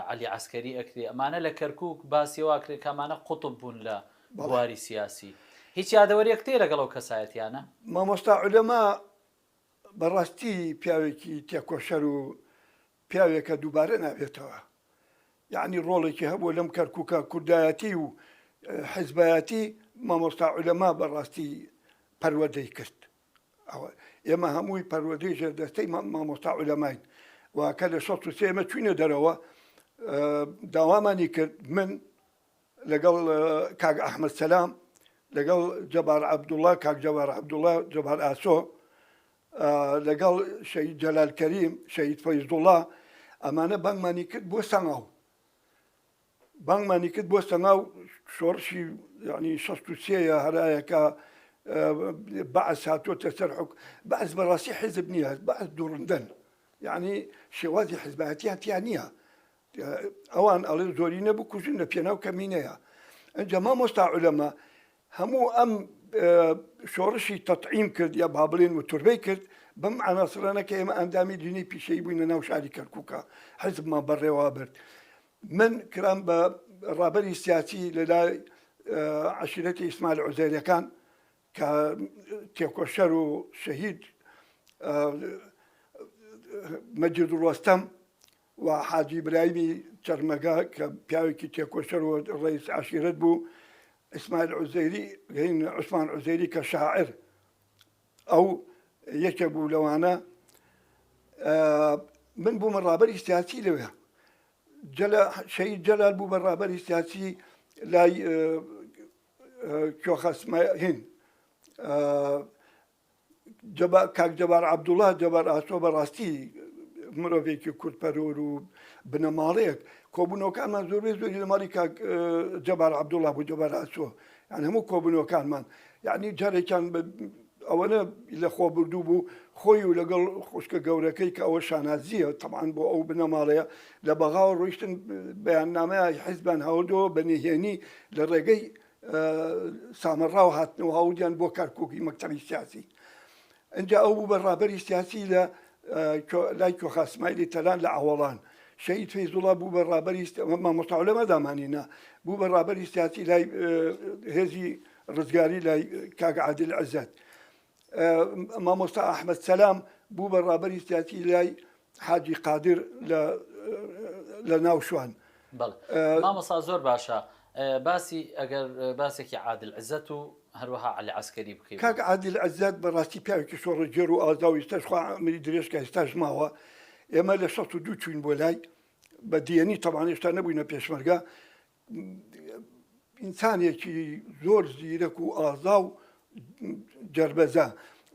عەلی عەسکەری ئەکرێ، ئەمانە لە کەرکووک باسی واکرێ کە ئەمانە قوتب بوون لە بواری سیاسی. هیچ یادەوەریەک تێ لەگەڵ ئەو کەسایەتیانە؟ مامۆستا عولەما بەڕاستی پیاوێکی تێکۆشەر و پیاوێکە دووبارە نابێتەوە. یعنی ڕۆڵێکی هەبوو لەم کەرکووکە کوردایەتی و حیزبایەتی مامۆستا عولەما بەڕاستی پەروەردەی کرد. ئێمە هەمووی پەروەردەی ژێردەستەی مامۆستا عولەماین و کە لە 1960 ئێمە چوینە دەرەوە داوامانی کرد من لەگەڵ کاک ئەحمەد سەلام لەگەڵ جەبار عەبدوڵڵا کاک جەبار عەبدوڵڵا جەبار ئاسۆ لەگەڵ شەهید جەلال کەریم شەهید فەیزوڵڵا ئەمانە بانگمانی کرد بۆ سەنگاو، بانگمانی کرد بۆ سەنگاو شۆڕشی یعنی 63 هەرایەکە بەعس هاتووەتە سەر بەعس بەڕاستی حیزب نییە، بەعس دوڕندن، یعنی شێوازی حیزبایەتی هاتیان نییە، ئەوان ئەڵێ زۆری نەبوو کوژن لە پێناو کەمینەیە. ئەنجا مامۆستا عولەما هەموو ئەم شۆڕشی تەطعیم کرد یا با بڵێن و توربەی کرد بەم عناسرانە کە ئێمە ئەندامی دینی پیشەی بووینە ناو شاری کەرکووکە، حیزبمان بەڕێوا برد. من کرام بە ڕابەری سیاسی لە لای عەشیرەتی ئیسماعیل عوزێریەکان کە تێکۆشەر و شەهید مەجید ڕۆستەم و حاجی برایمی چەرمەگا کە پیاوێکی تێکۆشەر و ڕئیس عەشیرەت بوو، ئیسماعیل عوزێری عوسمان عوزێری کە شاعر ئەو یەکێ بوو لەوانە من بوو من ڕابەری سیاسی لەوێ شەهید جەلال بوو بە ڕابەری سیاسی لای کۆخەسمە هین کاک جەبار عەبدوڵڵا جەبار ئاسۆ بەڕاستی مرۆڤێکی کورتپەرۆر و بنەماڵەیەک کۆبوونەوەکانمان زۆربەی زۆری لە ماڵی کاک جەبار عەبدوڵڵا بوو جەبار ئاسۆ یان هەموو کۆبوونەوەکانمان یعنی جارێکیان ئەوەنە لە خۆ بردوو بوو خۆی و لەگەڵ خوشکە گەورەکەی کە ئەوە شانازیە تەمان بۆ ئەو بنەماڵەیە لە بەغاوە ڕۆیشتن بەیاننامەیە حیزبان هەوڵدەوە بە نهێنی لە ڕێگەی سامەڕاو هاتنەوە هەوڵیان بۆ کارکووکی مەکتەبی سیاسی ئەنجا ئەو بوو بە ڕابەری سیاسی لە لای کۆخە ئیسماعیلی تەلان لە ئاوەڵان شەهید فەیزوڵڵا بوو بە ڕابەری مامۆستا عولەما دامانینە بوو بە ڕابەری سیاسی لای هێزی ڕزگاری لای کاک عادل عەزەت مامۆستا ئەحمەد سەلام بوو بە ڕابەری سیاسی لای حاجی قادر لە ناوشوان مامۆستا زۆر باشە باسی ئەگەر باسێکی عادل عەزەت و هەروەها عەلی عەسکەری بکەیت کاک عادل عەزەت بەڕاستی پیاوێکی شۆڕەجێر و ئازاوی ئێستاشخوا ئەمری درێژکە ئێستاش ماوە ئێمە لە 62 چوین بۆ لای بە دیێنی تەمان هێشتا نەبووینە پێشمەرگە ئینسانێکی زۆر زیرەک و ئازا و جەربەزە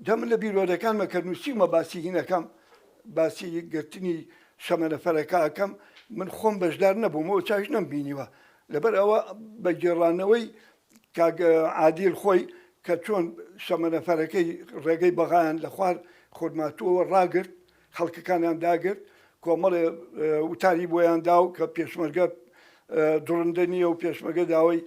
جا من لە بیرۆدەکانمە کە نووسیمە باسی هینەکەم باسی گرتنی شەمەنەفەرەکەکەم من خۆم بەشدار نەبوومەوە چاویش نەمبینیوە لەبەر ئەوە بە گێڕانەوەی کاک عادیل خۆی کە چۆن شەمەنەفەرەکەی ڕێگەی بەغایان لە خوار خۆرماتووەوە ڕاگرت خەڵکەکانیان داگرت کۆمەڵێ وتاری بۆیان دا و کە پێشمەرگە دڕندە نییە و پێشمەگە داوای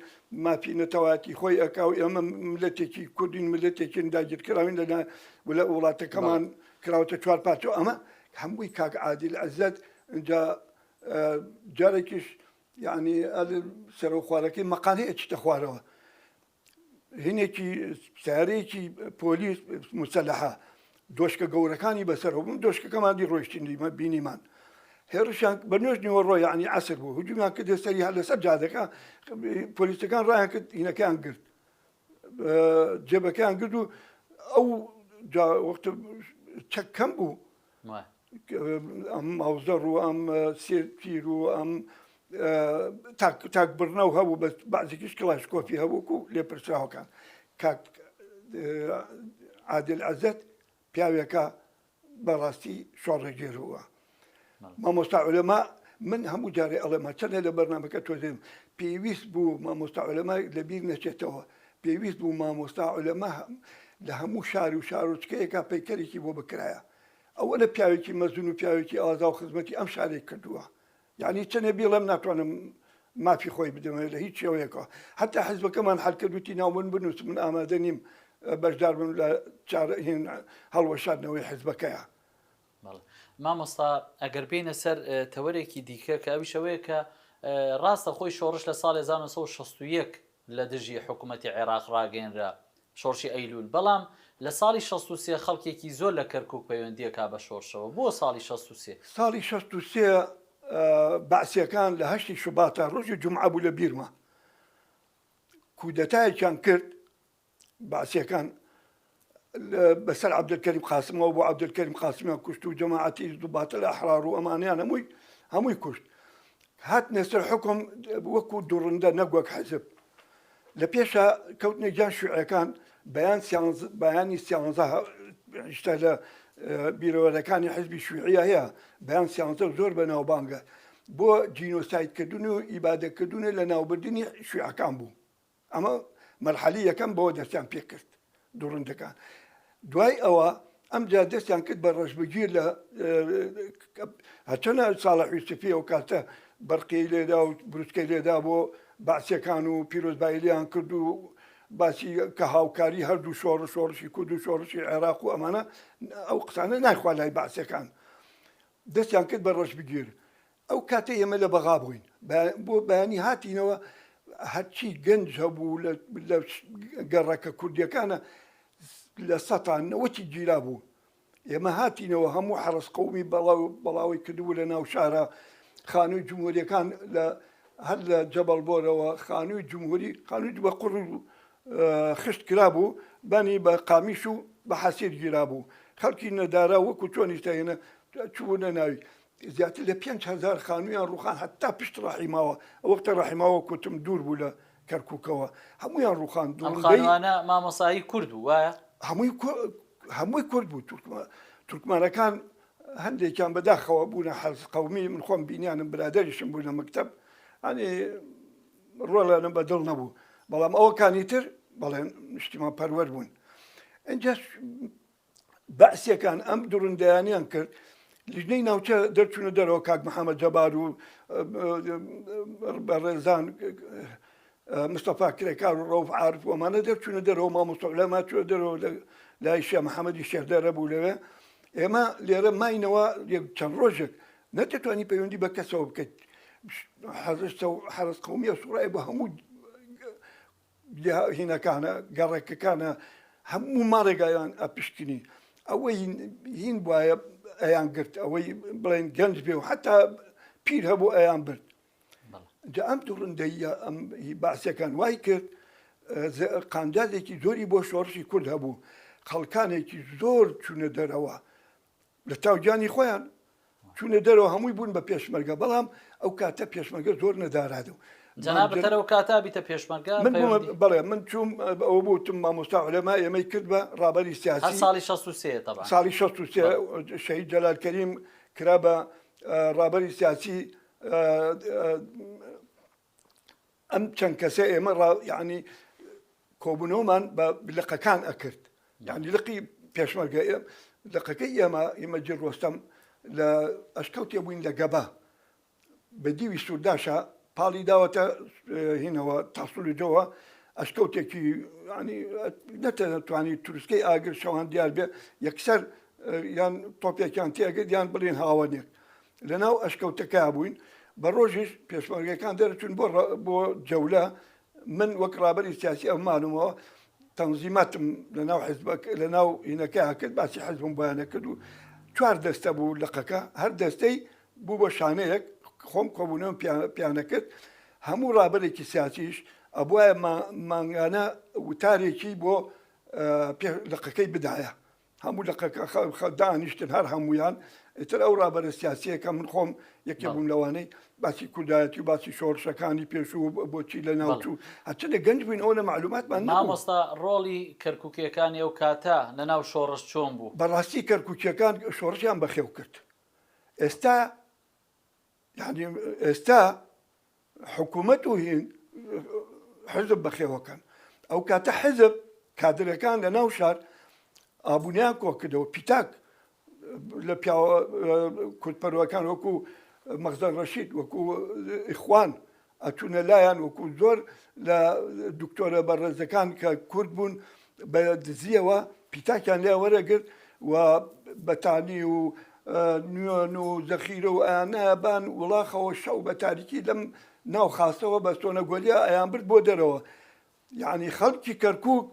مافی نەتەواتی خۆی ئەکا و ئێمە ملەتێکی کوردین ملەتێکین داگیرکراوین لە وڵاتەکەمان کراوەتە چوار پارچە ئەمە هەمووی کاک عادل عەزەت اینجا جارێکیش یعنی سەرۆ خوارەکەی مەقانەیە چتە خوارەوە هینێکی سارەیەکی پۆلیس موسەلەحە دۆشکە گەورەکانی بەسەرەوە بووم دۆشکەکەمانی ڕۆیشتنی بینیمان هێرشیان بە نوێژ نیوە ڕۆ یعنی عەسر بوو هجومیان کردە سەری هەر لەسەر جادەکە پۆلیسەکان ڕایان کرد هینەکەیان گرت جێبەکەیان کرد و ئەو وەختە چەک کەم بوو ئەم ماوزەڕ و ئەم سێرپیر و ئەم تاکبڕنەوە هەبوو بە بەعزێکیش کڵاشکۆفی هەبووکو لێپرسراوەکان کاک عادل عەزەت پیاوێکە بەڕاستی شۆڕەگێرەوە مامۆستا عولەما من هەموو جارێ ئەڵێمە چەندە لە بەرنامەکە تۆزێم پێویست بوو مامۆستا عولەما لەبیر نەچێتەوە پێویست بوو مامۆستا عولەما لە هەموو شار و شارۆچکەیەکە پەیکەرێکی بۆ بکرایە ئەوە لە پیاوێکی مەزون و پیاوێکی ئازا و خزمەتی ئەم شارێک کردووە یعنی چەندە بێڵم ناتوانم مافی خۆی بدەمێت لە هیچ شێوەیەکەوە حتا حزبەکەمان حەلکردوتی ناو من بنووس من ئامادە نیم بەشدار بم لە هەڵوەشاردنەوەی حزبەکەیە مامۆستا ئەگەر بینە سەر تەوەرێکی دیکە کە ئەویشەوەیە کە ڕاستە خۆی شۆڕش لە ساڵی 1961 لە دژی حکوومەتی عێراق ڕاگەێنرا شۆڕشی ئەیلول بەڵام لە ساڵی 63 خەڵکێکی زۆر لە کەرکووک پەیوەندیەکا بە شۆڕشەوە بۆ ساڵی 63 ساڵی 63 بەعسیەکان لە 8 شوباتە ڕۆژی جومعە بوو لە بیرمە کودەتایەکیان کرد بەعسیەکان بەسەر عەبدولکەریم قاسمەوە بۆ عەبدولکەریم قاسمیان کوشت و جەماعەتی دووباتە لە ئەحرار و ئەمانیان هەمووی کوشت هاتنە سەر حکم وەکو دوڕندە نەگوەک حەزب لە پێشە کەوتنە گیان شوعەکان بەیانی سیانزە شتە لە بیرەوەرەکانی حزبی شوعیە هەیە بەیان سیانزە زۆر بەناوبانگە بۆ جینۆسایدکردن و ئیبادەکردن لە ناوبردنی شوعەکان بوو ئەمە مەرحەلی یەکەم بەوە دەستیان پێ کرد دوڕندەکان دوای ئەوە ئەمجا دەستیان کرد بە ڕەشبگیر لە هەچەنە ساڵح یوسفی ئەو کاتە بەرقەی لێدا و بروسکەی لێدا بۆ باسیەکان و پیرۆزبایلیان کرد و باسی کە هاوکاری هەردوو شۆڕشی کورد و شۆڕشی عێراق و ئەمانە ئەو قسانە نایخوا لای باسیەکان دەستیان کرد بە ڕەشبگیر ئەو کاتە ئێمە لە بەغا بووین بۆ بەیانی هاتینەوە هەرچی گەنج هەبوو لە گەڕەکە کوردیەکانە لە سەتانەوەی گیرا بوو ئێمە هاتینەوە هەموو حرس قەومی بەڵاوی کردبوو لە ناو شارە خانووی جمهوریەکان هەر لە جەبەڵبۆرەوە خانووی جمهوری خانووی بە قوڕ خشت کرا بوو بەنی بە قامیش و بە حەسیر گیرا بوو خەڵکی نەدارا وەکو چۆنی تاێنە چوونە ناوی زیاتر لە 5,000 خانوویان ڕوخان حتا پشت ڕاحیماوە وەختە ڕاحیماوە کوتم دوور بوو لە کەرکووکەوە هەمویان ڕوخان خانوانە مامۆسایی کورد بوو وایە هەمووی کورد بوو تورکمانەکان هەندێکیان بەداخەوە بوونە حەز قەومی من خۆم بینیانم برادەریشم بوو لە مەکتەب ئەنێ ڕۆڵیانم بەدڵ نەبوو بەڵام ئەوەکانی تر بەڵێن نیشتیمان پەروەەر بوون ئەنجا بەعسیەکان ئەم دوڕندەیانیان کرد لیژنەی ناوچە دەرچوونە دەرەوە کاک محەممەد جەبار و بەڕێزان مستەفا کرێکار و ڕەوف عارف وەمانە دەرچوونە دەرەوە مامۆستا عولەما چوە دەرەوە لای شێخ محەممەدی شێخدەرە بوو لەوێ ئێمە لێرە ماینەوە چەند ڕۆژێک نەتەتوانی پەیوەندی بە کەسەوە بکەیت حرس قومیە سوڕای بە هەموو هینەکانە گەڕێکەکانە هەموو ماڕێگایان ئەپشکنی ئەوەی هین وایە ئەیان گرت ئەوەی بڵێن گەنج بێ و حتا پیر هەبوو ئەیان برد جا ئەم دوڕندەیە ئەم باسیەکان وای کرد قاندازێکی زۆری بۆ شۆڕشی کورد هەبوو خەڵکانێکی زۆر چوونە دەرەوە لە تاوگیانی خۆیان چوونە دەرەوە هەمووی بوون بە پێشمەرگە بەڵام ئەو کاتە پێشمەرگە زۆر نەدارادە و جەنابەتەرە و کاتا بیتە پێشمەرگە بڵێ من چوم ئەوە بووتم مامۆستا عولەما ئێمەی کرد بە ڕابەری سیاسی ساڵی 63 طبعا ساڵی 63 شەهید جەلال کەریم کرا بە ڕابەری سیاسی ئەم چەند کەسە ئێمە یعنی کۆبوونەوەمان بە لقەکان ئەکرد یعنی لقی پێشمەرگە لقەکەی ئێمە جر ڕۆستەم لە ئەشکەوتێ بووین لە گەبا بە دیوی سووداشە پاڵی داوەتە هینەوە تاسوولجەوە ئەشکەوتێکی ینی نەتەتوانی تووسکەی ئاگر شەوان دیار بێ یەکسەر یان تۆپێکیان تێگەت یان بڵێن هاوانێک لەناو ئەشکەوتەکە بووین بە ڕۆژیش پێشمەرگەکان دەرچوون بۆ جەولە من وەک ڕابەری سیاسی ئەمانمەوە تەنزیماتم لە ناو هینەکەی کرد باسی حەزبم بۆیانە کرد و 4 دەستە بوو لقەکە هەر دەستەی بوو بۆ شانەیەک خۆم کۆبوونەوە پیانە کرد هەموو ڕابەرێکی سیاسیش ئەبواە مانگانە وتارێکی بۆ لقەکەی بدایە هەموو لقەکە دانیشتن هەر هەمویان ئتر ئەو ڕابەرە سیاسیەکە من خۆم یەکێ بووم لەوانەی باسی کوردایەتی و باسی شۆڕشەکانی پێشوو بۆچی لە ناوچوو هەچە لە گەنج بووین ئەو لە معلوماتمان مامۆستا ڕۆڵی کەرکووکیەکانی ئەو کاتە لەناو شۆڕش چۆن بوو بەڕاستی کەرکووکیەکان شۆڕشیان بەخێو کرد ئێستا حکوومەت و هین حزب بەخێوەکەن ئەو کاتە حزب کادرەکان لە ناو شار ئابوونیان کۆکردەوە پیتاک لە پیاوە کورتپەروەکان وەکو مەخزەن ڕەشید وەکو ئیخوان ئەچوونە لایەن وەکو زۆر لە دکتۆرە بەڕێزەکان کە کورد بوون بە دزیەوە پیتاکیان لێ وەرەگرت و بەتانی و نوێن و زەخیرە و ئەیانەبان وڵاخەوە شەو بە تاریکی لەم ناو خاستەوە بە سۆنە گۆلیا ئەیان برد بۆ دەرەوە یعنی خەڵکی کەرکووک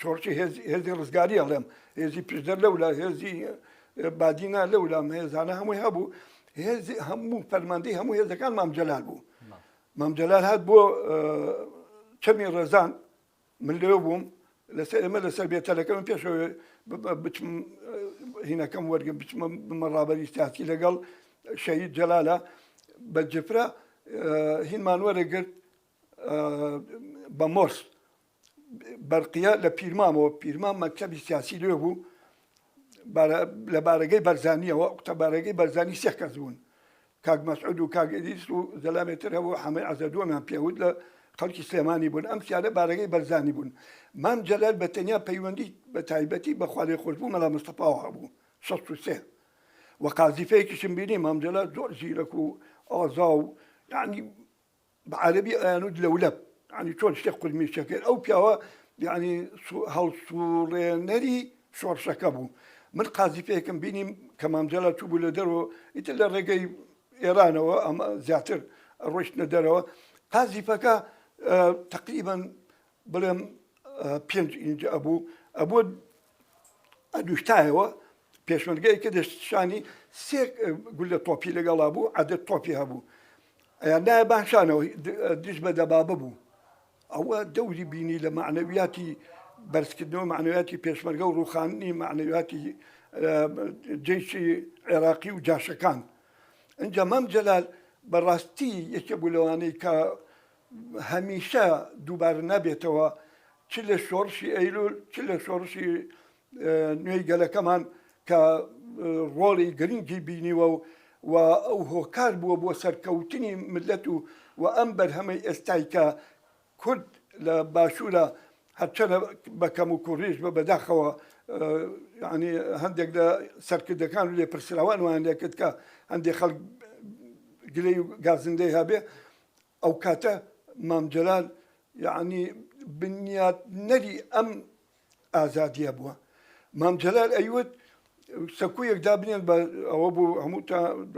شۆڕشی هێزی ڕزگاری هەڵێم هێزی پشدەر لەولا هێزی بادینا لەولا هێزانە هەمووی هەبوو هێزی هەموو فەرماندەی هەموو هێزەکان مامجەلال بوو مامجەلال هات بۆ چەمی ڕێزان من لێ بووم لەسەر ئێمە لەسەر بێتەلەکەم پێشەوە بچم هینەکەم وەرگم بچمە ڕابەری سیاسی لەگەڵ شەهید جەلالە بە جفرە هینمان وەرەگرت بە مۆرس بەرقیە لە پیرمامەوە پیرمان مەکتەبی سیاسی لێ بوو لە بارەگەی بەرزانیەوە قوتە بارەگەی بەرزانی 3 کەس بوون کاک مەسعود و کاک ئیدریس و زەلامێتر هەبوو حەمەی عەزەدووەمیان پێوت لە خەڵکی سلێمانی بوون ئەم سیادە بارەگەی بەرزانی بوون مام جەلال بە تەنیا پەیوەندی بە تایبەتی بە خوالێ خۆش بوو مەلا مستەفاوە هەبوو 63 و قازیفەیەکیشم بینی مام جەلال زۆر زیرەک و ئازا و یعنی بە عەرەبی ئەیانوت لەولەب ینی چۆن شتێک قورمیشەکەن ئەو پیاوە یعنی هەڵسوڕێنەری شۆڕشەکە بوو من قازیفەیەکم بینیم کە مام جەلال چوو بوو لە دەرەوە ئیتر لە ڕێگەی ئێرانەوە ئەمە زیاتر ڕۆیشتنە دەرەوە قازیفەکە تقریبا بڵێم 5 ئینج ئەبوو ئەدوشتایەوە پێشمەرگەی کە دەشتشانی 3 گولە تۆپی لەگەڵا بوو عەدەد تۆپی هەبوو ئەیان نایە باشانەوە دیش بە دەبابە بوو ئەوە دەوری بینی لە معنەویاتی بەرزکردنەوە معنەویاتی پێشمەرگە و ڕوخاندنی معنەویاتی جێشی عێراقی و جاشەکان. ئەنجا مام جەلال بەڕاستی یەکێ بوو لەوانەی کە هەمیشە دووبارە نابێتەوە چ لە شۆڕشی ئەیلول چ لە شۆڕشی نوێی گەلەکەمان کە ڕۆڵی گرنگی بینیوە و ئەو هۆکار بووە بۆ سەرکەوتنی ملت و ئەم بەرهەمەی ئێستای کە کورد لە باشوورە هەرچەنە بەکەم و کوڕیش بە بەداخەوە ینی هەندێک لە سەرکردەکان و لێ پرسراوان وان لێکرد کە هەندێک خەڵک گلەی و گازندەی هەبێ ئەو کاتە مام جەلال یعنی بنیاتنەری ئەم ئازادیە بووە. مام جەلال ئەیوت سەکوویەک دابنێن بە ئەوە بوو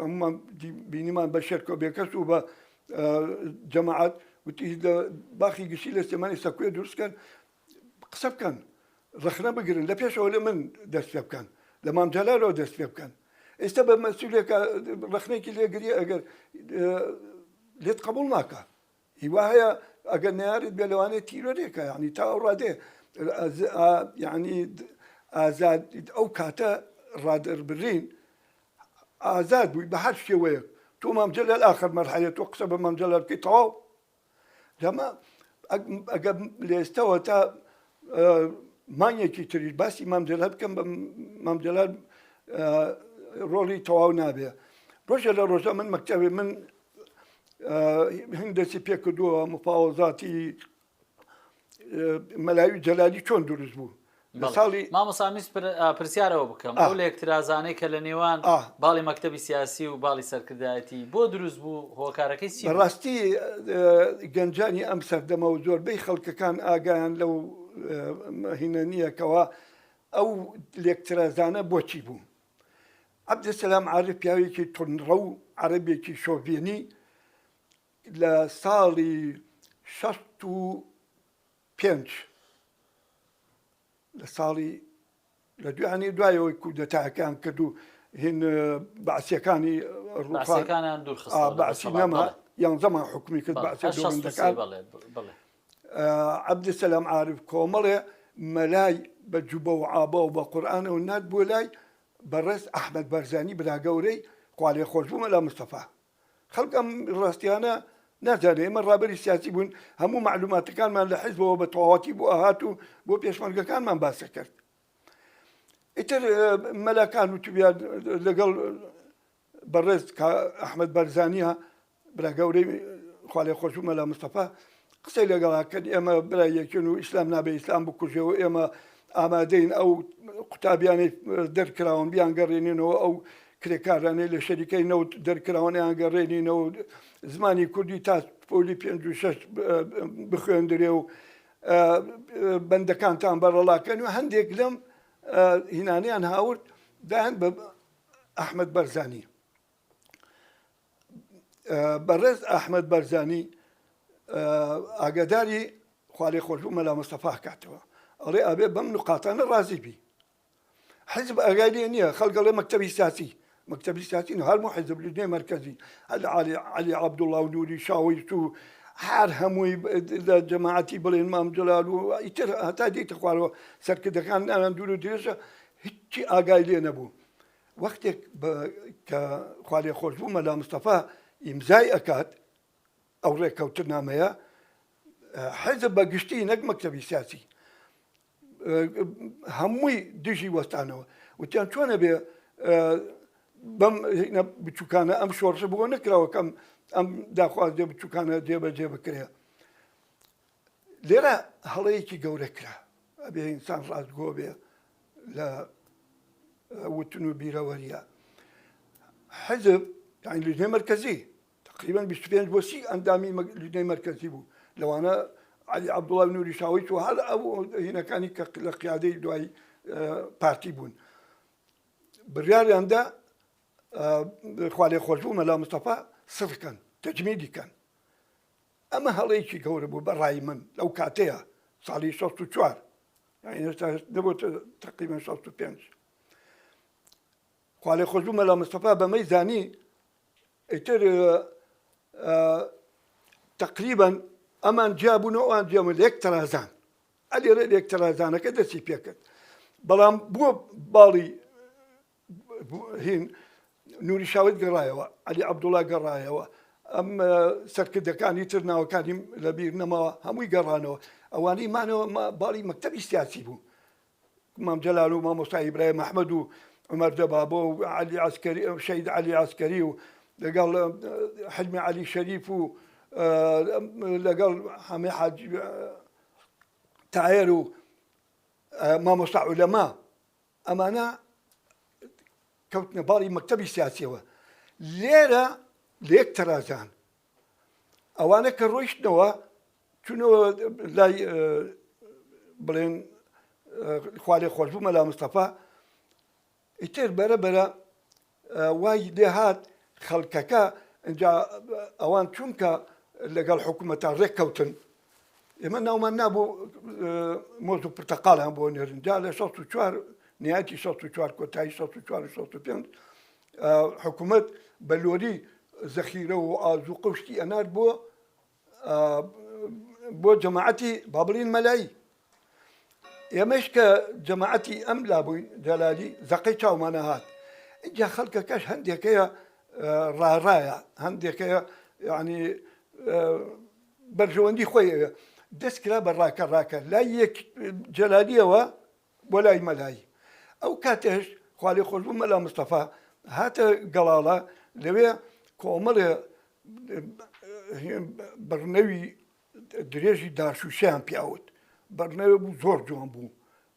هەمومان بینیمان بە شێرکۆ بێکەس و بە جەماعەت وتی لە باخی گشتی لە سلێمانی سەکوێ دروستکەن قسە بکەن ڕخنە بگرن لە پێشەوە لە من دەست پێ بکەن لە مام جەلالەوە دەست پێ بکەن. ئێستا بە مەسئولێکە ڕخنێکی لێگریە ئەگەر لێت قبول ناکە هیوا هەیە ئەگەر نەیارێت بێ لەوانێت تیرۆرێکە یعنی تا ئەو ڕادێ یعنی ئازاد ئەو کاتە ڕادەربرین ئازاد بووی بە هەر شێوەیەک تۆ مام جەلال ئاخر مەرحەلە تۆ قسە بە مام جەلال بکەی تەواو لەمە ئەگەر لێستەوە تا مانگێکی تریش باسی مام جەلال بکەم بە مام جەلال ڕۆڵی تەواو نابێ. ڕۆژە لە ڕۆژە من مەکتەبێ من هەندێکی پێ کردووە مفاوەزاتی مەلاوی جەلالی چۆن دروست بوو لە ساڵی مامۆسامیست پرسیارەوە بکەم ئەو لە یەکترازانەی کە لە نێوان باڵی مەکتەبی سیاسی و باڵی سەرکردایەتی بۆ دروست بوو هۆکارەکەی چی بەڕاستی گەنجانی ئەم سەردەمە و زۆربەی خەڵکەکان ئاگایان لەو هینە نییەکەوە ئەو لێکترازانە بۆچی بوو. عەبدولسەلام عارف پیاوێکی تونڕە و عەرەبێکی شۆڤێنی لە ساڵی 65 لە ساڵی لە دوێنێ دوایەوەی کودەتاکان کرد و هین بەعسیەکانی بەعسی نەما یان زەمان حکومی کرد بەعسی دەوڵەندەکان عەبدولسەلام عارف کۆمەڵێ مەلای بە جوبە و عابە و بە قورئانەوە نات بۆ لای بەڕێز ئەحمەد بەرزانی براگەورەی خوا لێ خۆش بوو مەلا مستەفا. خەڵک ئەم ڕاستیانە نازانێ ئێمە ڕابەری سیاسی بوون هەموو معلوماتەکانمان لە حیزبەوە بە تەواوەتی بۆ ئاهات و بۆ پێشمەرگەکانمان باسە کرد. ئیتر مەلاکان وتویان لەگەڵ بەڕێز ئەحمەد بەرزانیە براگەورەی خوا لێ خۆش بوو مەلا مستەفا قسەی لەگەڵا کرد ئێمە برایەکەن و ئیسلام نابێ ئیسلام بکوژێەوە ئێمە ئامادەین ئەو قوتابیانەی دەرکراون بیانگەڕێنینەوە ئەو کرێکارانەی لە شەریکەی نەوت دەرکراوانیان گەڕێنینەوە زمانی کوردی تا پۆلی 56 بخوێندرێ و بەندەکانتان بەڕەڵاکەن و هەندێک لەم هینانیان هاورد دایان بە ئەحمەد بەرزانی. بەڕێز ئەحمەد بەرزانی ئاگاداری خوا لێ خۆش بوو مەلا مستەفا کاتەوە ئەڵێ ئەبێ بەم نقاتانە ڕازی بی. حزب ئاگای لێ نییە خەڵگەڵێ مەکتەبی سیاسی مەکتەبی سیاسی هەرموو حزب لجنەی مەرکەزی علی عەبدوڵڵا و نووری شاویست و هەر هەمووی لە جەماعەتی بڵێن مام جەلال و ئیتر هەتا دیتە خوارەوە سەرکردەکان نانان دوور و درێژە هیچی ئاگای لێ نەبوو. وەختێک کە خوا لێ خۆش بوو مەلا مستەفا ئیمزای ئەکات ئەو ڕێککەوتنامەیە حزب بە گشتی نەک مەکتەبی سیاسی هەمووی دژی وەستانەوە وتیان چۆنە بێ بەم بچووکانە ئەم شۆڕشە بۆ نەکراوە کەم ئەم داخوازێ بچووکانە جێبەجێ بکرێ. لێرە هەڵەیەکی گەورە کرا ئەبێ ئینسان ڕاستگۆ بێ لە وتن و بیرەوەریە. حزب یعنی لجنەی مەرکەزی تقریبا 25 بۆ 30 ئەندامی لجنەی مەرکەزی بوو لەوانە علی عەبدوڵڵا نووری شاویست و هەر ئەو هینەکانی کە لە قیادەی دوای پارتی بوون بڕیاریاندا خوا لێ خۆش بوو مەلا مستەفا سڕکەن تەجمیدیکەن. ئەمە هەڵەیەکی گەورە بوو بەڕای من لەو کاتەیە ساڵی 64 نەبوو تقریبا 65 خوا لێ خۆش بوو مەلا مستەفا بەمەی زانی ئیتر تقریبا ئەمان جیابوونەوە ئەوان جیامە لە یەکتەرازان ئەلێرە لە یەکتەرازانەکە دەستی پێکرد بەڵام بووە باڵی هین نوری شاوت گەڕایەوە علی عەبدوڵا گەڕایەوە ئەم سەرکردەکانی تر ناوەکانی لەبیر نەماوە هەمووی گەڕانەوە ئەوانەی مانەوە باڵی مەکتەبی سیاسی بوو مام جەلال و مامۆستا ئیبراهیم ئەحمەد و عومەر دەبابۆ و علی عەسکەری شەید علی عەسکەری و لەگەڵ حلمی علی شەریف و لەگەڵ هەمێ حاج تایر و مامۆستا عولەما ئەمانە کەوتنە باڵی مەکتەبی سیاسیەوە لێرە لە یەک تەرازان ئەوانە کە ڕۆیشتنەوە چونەوە لای بڵێن خوا لێ خۆش بوو مەلا مستەفا ئیتر بەرەبەرە وای لێ هات خەڵکەکە ئەنجا ئەوان چونکە لەگەڵ حکوومەتە ڕێک کەوتن ئێمە ناومان نابوو مۆز و پرتەقاڵیان بۆ نێرن جا لە 64 نهایەتی 64 کۆتایی 64 65 حکوومەت بە لۆری زەخیرە و ئازوقە و شتی ئەنار بۆ جەماعەتی با بڵێن مەلایی ئێمەش کە جەماعەتی ئەم لابووین جەلالی زەقەی چاومانە هات اینجا خەڵکەکەش هەندێکەیە ڕاڕایە هەندێکەیە یعنی بەرژەوەندی خۆیەوە دەست کرا بە ڕاکە لای یەک جەلالیەوە بۆ لای مەلایی ئەو کاتێش خوا لێ خۆش بوو مەلا مستەفا هاتە گەڵاڵە لەوێ کۆمەڵێ بەرنەوی درێژی داشوشیان پیاوت بەرنەوە بوو زۆر جوان بوو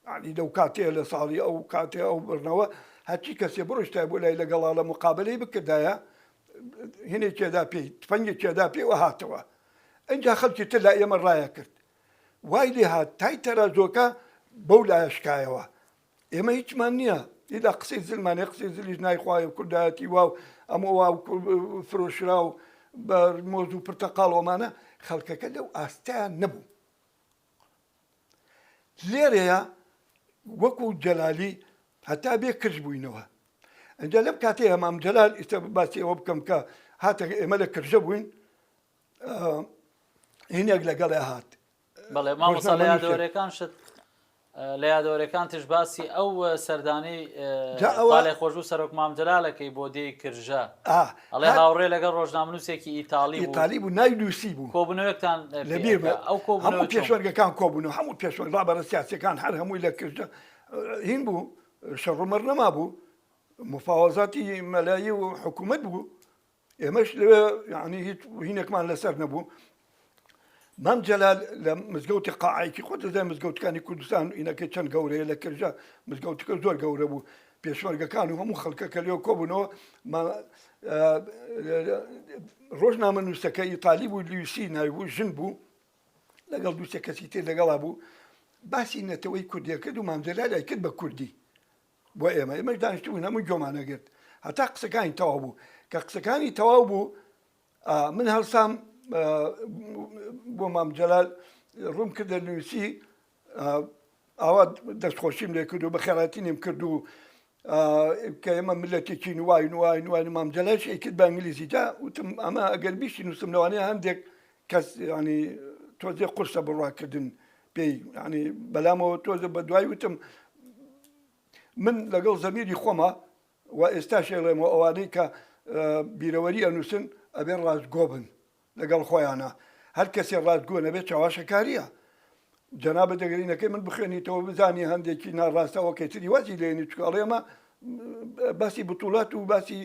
ینی لەو کاتێ لە ساڵی ئەو کاتێ ئەو بڕنەوە هەرچی کەسێ بڕۆشتای بۆ لای لە گەڵاڵە مقابلەی بکردایە هێنێکێدا پێی تفەنگێکێدا پێوە هاتەوە ئەنجا خەڵکی تر لە ئێمە ڕایە کرد وای لێ هات تای تەرازۆکە بەو لایەشکایەوە ئێمە هیچمان نییە ئیدا قسەی زلمانێ قسەی زلیش نایخوایە کوردایەتی واو ئەمە واو فرۆشرا و بە مۆز و پرتەقاڵۆمانە خەڵکەکە لەو ئاستایان نەبوو لێرەیە وەکو جەلالی هەتا بێ کرژ بووینەوە ئەنجا لەم کاتەیە مام جەلال ئێستا باسی ئەوە بکەم کە هاتە ئێمە لە کرژە بووین هینێک لەگەڵێ هات بەڵێ مامۆستا لە یادەوەریەکان شت لە یادەوەریەکان تش باسی ئەو سەردانی خوا لێ خۆش بوو سەرۆک مام جەلالەکەی بۆ دێی کرژە ئەڵێ هاوڕێ لەگەڵ ڕۆژنامەنووسێکی ئیتالی بوو نایلوسی بوو کۆبوونەوەکتان لەبیر ئەو هەموو پێشوەرگەکان کۆبوونەوە هەموو پێشوەرگ ڕابەرە سیاسیەکان هەر هەمووی لە کرژە هین بوو شەڕومەر نەما بوو مفاوەزاتی مەلایی و حکوومەت بوو ئێمەش لەوێ یعنی هیچ هینێکمان لەسەر نەبوو مام جەلال لە مزگەوتی قاعەیەکی خۆت دەزانێت مزگەوتەکانی کوردستان ئینەکە چەند گەورەیە لە کرژە مزگەوتەکە زۆر گەورە بوو پێشوەرگەکان و هەموو خەڵکەکە لێو کۆبوونەوە ڕۆژنامەنووسەکە ئیتالی بوو لیوسی ناوی بوو ژن بوو لەگەڵ دووسێ کەسی تر لەگەڵا بوو باسی نەتەوەی کوردیەکرد و مام جەلال کرد بە کوردی بۆ ئێمەش دانیشتبووین هەمووی گۆمانەگرت هەتا قسەکانی تەواو بوو کە قسەکانی تەواو بوو من هەڵسام بۆ مام جەلال ڕووم کردە نووسی ئاوا دەستخۆشیم لێ کرد و بە خێراتی نیم کرد و کە ئێمە ملەتێکی نوای مام جەلال شەی کرد بە ئەنگلیزی جا وتم ئەمە ئەگەر بیشتی نووسم لەوانەیە هەندێک کەس ینی تۆزێ قورسە بڕواکردن پێی ینی بەلامەوە تۆزە بە دوای وتم من لەگەڵ زەمیری خۆمە و ئێستا شێڵێمەوە ئەوانەی کە بیرەوەری ئەنووسن ئەبێ ڕاستگۆ بن لەگەڵ خۆیانە هەر کەسێ ڕاستگۆ نەبێت چاواشەکاریە جەنابە دەگەرینەکەی من بخوێنیتەوە بزانی هەندێکی ناڕاستەوە کەیتری وازی لێنی چکڵێ ئەمە باسی بتوڵات و باسی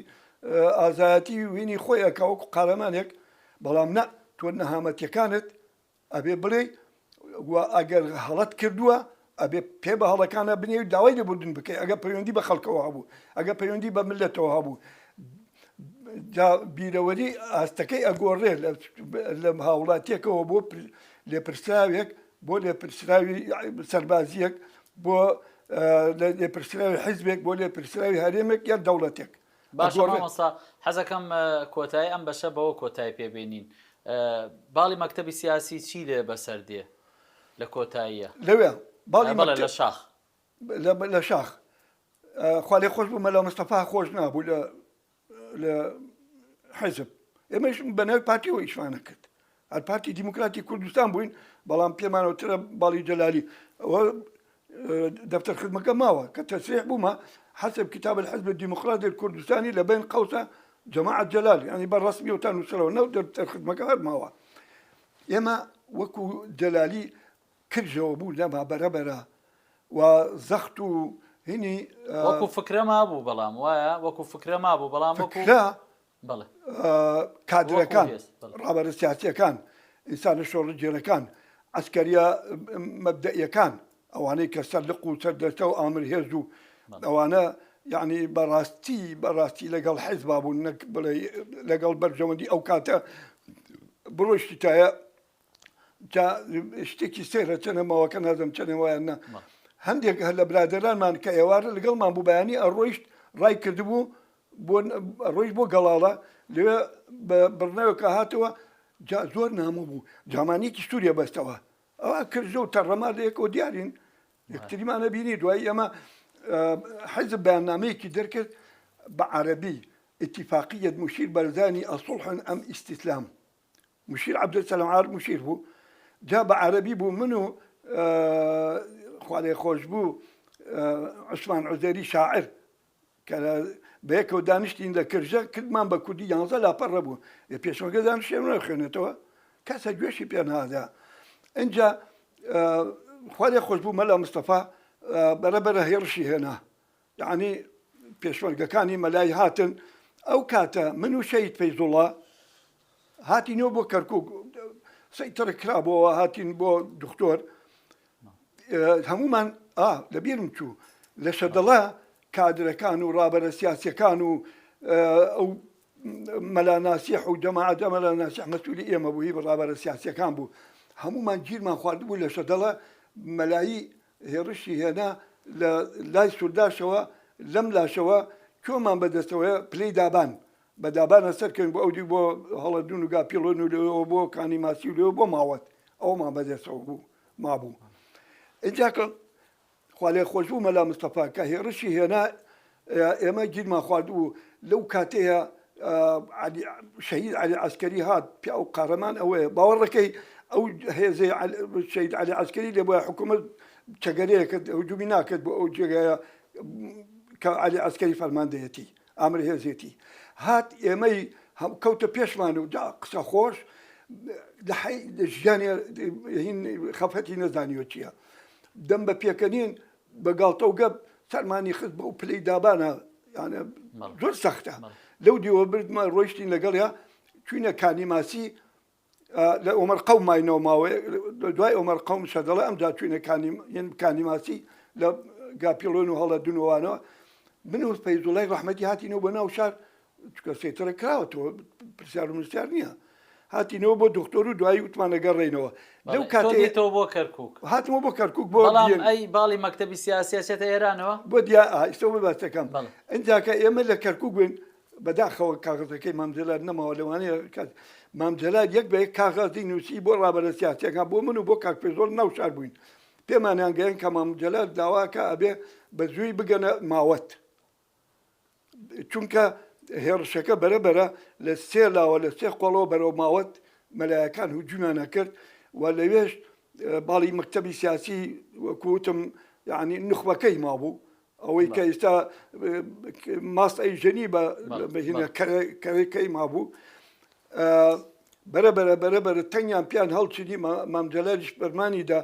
ئازایەتی وینی خۆیەکە وەکو قارەمانێک بەڵام نە تۆ نەهامەتیەکانت ئەبێ بڵێ ئەگەر هەڵەت کردووە ئەبێ پێ بە هەڵەکانە بنێ و داوای لێبوردن بکەی ئەگە پەیوەندی بە خەڵکەوە هەبوو ئەگە پەیوەندی بە ملەتەوە هەبوو بیرەوەری ئاستەکەی ئەگۆڕێ لە هاوڵاتیەکەوە بۆ لێپرسراوێک بۆ لێپرسراوی سەربازیەک بۆ لێپرسراوی حیزبێک بۆ لێپرسراوی هەرێمێک یا دەوڵەتێک باشە مامۆستا حەزەکەم کۆتایی ئەم بەشە بەوە کۆتایی پێبینین باڵی مەکتەبی سیاسی چی لێ بەسەر دێ لە کۆتاییە لەوێ باڵی لە شاخ لە شاخ خوا لێ خۆش بوو مەلا مستەفا خۆش نابوو لە حیزب ئێمەش بەناوی پارتیەوە ئیشوانە کرد هەر پارتی دیموکراتی کوردستان بووین بەڵام پێمانەوەترە باڵی جەلالی ئەوە دفتر خدمة ماوى كتسريح بوما حسب كتاب الحزب الديمقراطي الكردستاني لبين قوسه جماعة جلال يعني بالرسمي وتانو سلو دفتر خدمة ماوى يما وكو جلالي كل جوابو لما بربرة وزختو هني وەکو فکرە مابوو بەڵام وایە وەکو فکرە مابوو بەڵام فكرة بەڵێ كادرەکان ڕابەرە سیاسیەکان ئینسانە شۆڕەجێرەکان عسکەریە مەبدەئیەکان ئەوانەی کە سەرلق و سەردەستە و ئامر هێز و ئەوانە یعنی بەڕاستی لەگەڵ حیزبا بوون بڵێ لەگەڵ بەرژەوەندی ئەو کاتە بڕۆشتی تایە شتێکی سێرە چەنەماوەکە نازەم چەنەوەیانە هەندێک لە برادرانمان کە ئێوارە لەگەڵمان بوو بەیانی ئەڕۆیشت ڕای کردبوو ڕۆیشت بۆ گەڵاڵە لێ بڕنەوەکە هاتەوە زۆر ناموو بوو جامانێکی سووریا بەستەوە ئەوە کردژە و تەڕەمادەیەکەوە دیارین یەکتریمانە بینی دوایی ئەمە حزب بەیاننامەیەکی دەرکرد بە عەرەبی اتفاقية مشير برزاني الصلح أم استسلام مشير عبد السلام عارف مشير بو جاب عربي بو منو خوالي خوش بو عثمان عزيري شاعر كان بيك ودانشتين لكرجة كل ما بكودي ينزل لا بربو يبيش ما دانش يمر خنتوا كاسة جوشي بين هذا انجا خوالي خوش بو ملا مصطفى بربره يرشي هنا يعني بيشمرقة كاني ملاي هاتن أو كاتا منو شيء فيز الله هاتي نو بو كركوك سيطر كرابو هاتي بو دكتور هموما لبيرم شو لشد الله كادر كانوا رابر سياسي كانوا أو ملا ناسيح وجماعة ملا ناسيح مسؤولية ما بو هي رابر سياسي كان بو هموما جيل ما خوارد بو لشد الله ملايي هرشي هنا لا يسودا شوا لم لا شوا شو ما بدأ سوى بلاي دابان بدابان أسر كان بو أودي بو هلا دونو قابلون لو بو كاني ماسيو لو بو ماوت أو ما بدأ سوى بو ما بو إنجاك خوالي خوشو ملا مصطفى كهي رشي هنا إما جيل ما خوادو لو كاتيها علي شهيد علي عسكري هاد في أو قهرمان أو باوركي أو هي زي الشهيد علي عسكري اللي بو حكومة شجرية كد هجومنا كد بو جاية كعلي عسكري فرمانديتي أمر هي زيتي هات يمي كوت بيشمانو جا قصة خوش لحي الجاني هين خفتي نزانيوتشيا دم ببيكنين بقالتو قب سلماني خذ بو بلي دابانا يعني زور سخته لو دي وبرد ما رويشتين لقالها شوينا كاني ماسي لأمر قوم ما ينو ماوي دواي أمر قوم شدلا أم دا شوينا كاني ماسي لا قابلونو هلا دونوانو منو فيز الله رحمتي هاتي نو بنا وشار سيطر كراوتو برسالو منستيرنيا هاتي نو بو دكتورو دواي وتمانا قرينو لو كاتي تو بو كركوك هات مو بو كركوك بو بلام اي بالي مكتبي سياسي شتا ايرانوا بديا استوى بس كم انت يمل كركوك وين بداخل كاغذ كي مامزلاد نما ولا واني مامزلاد يك بي كاغذ نوسي بو رابر سياسي كان بو منو بو كاك بيزول نو شاربوين بما نانجين كمامزلاد دواكا ابي بزوي بقنا ماوت چونکە هێرشەکە بەرەبەرە لە سێ لاوە لە سێ قۆڵەوە بەرەو ماوەت مەلایەکان هجومیان نەکرد و لەوێش باڵی مەکتەبی سیاسی وەکوتم یعنی نخبەکەی مابوو ئەوەی کە ئێستا ماستەی ژەنی بەهینە کەرەکەی مابوو بەرەبەرە تەنیان پیان هەڵچنی مامجەلاریش فەرمانیدا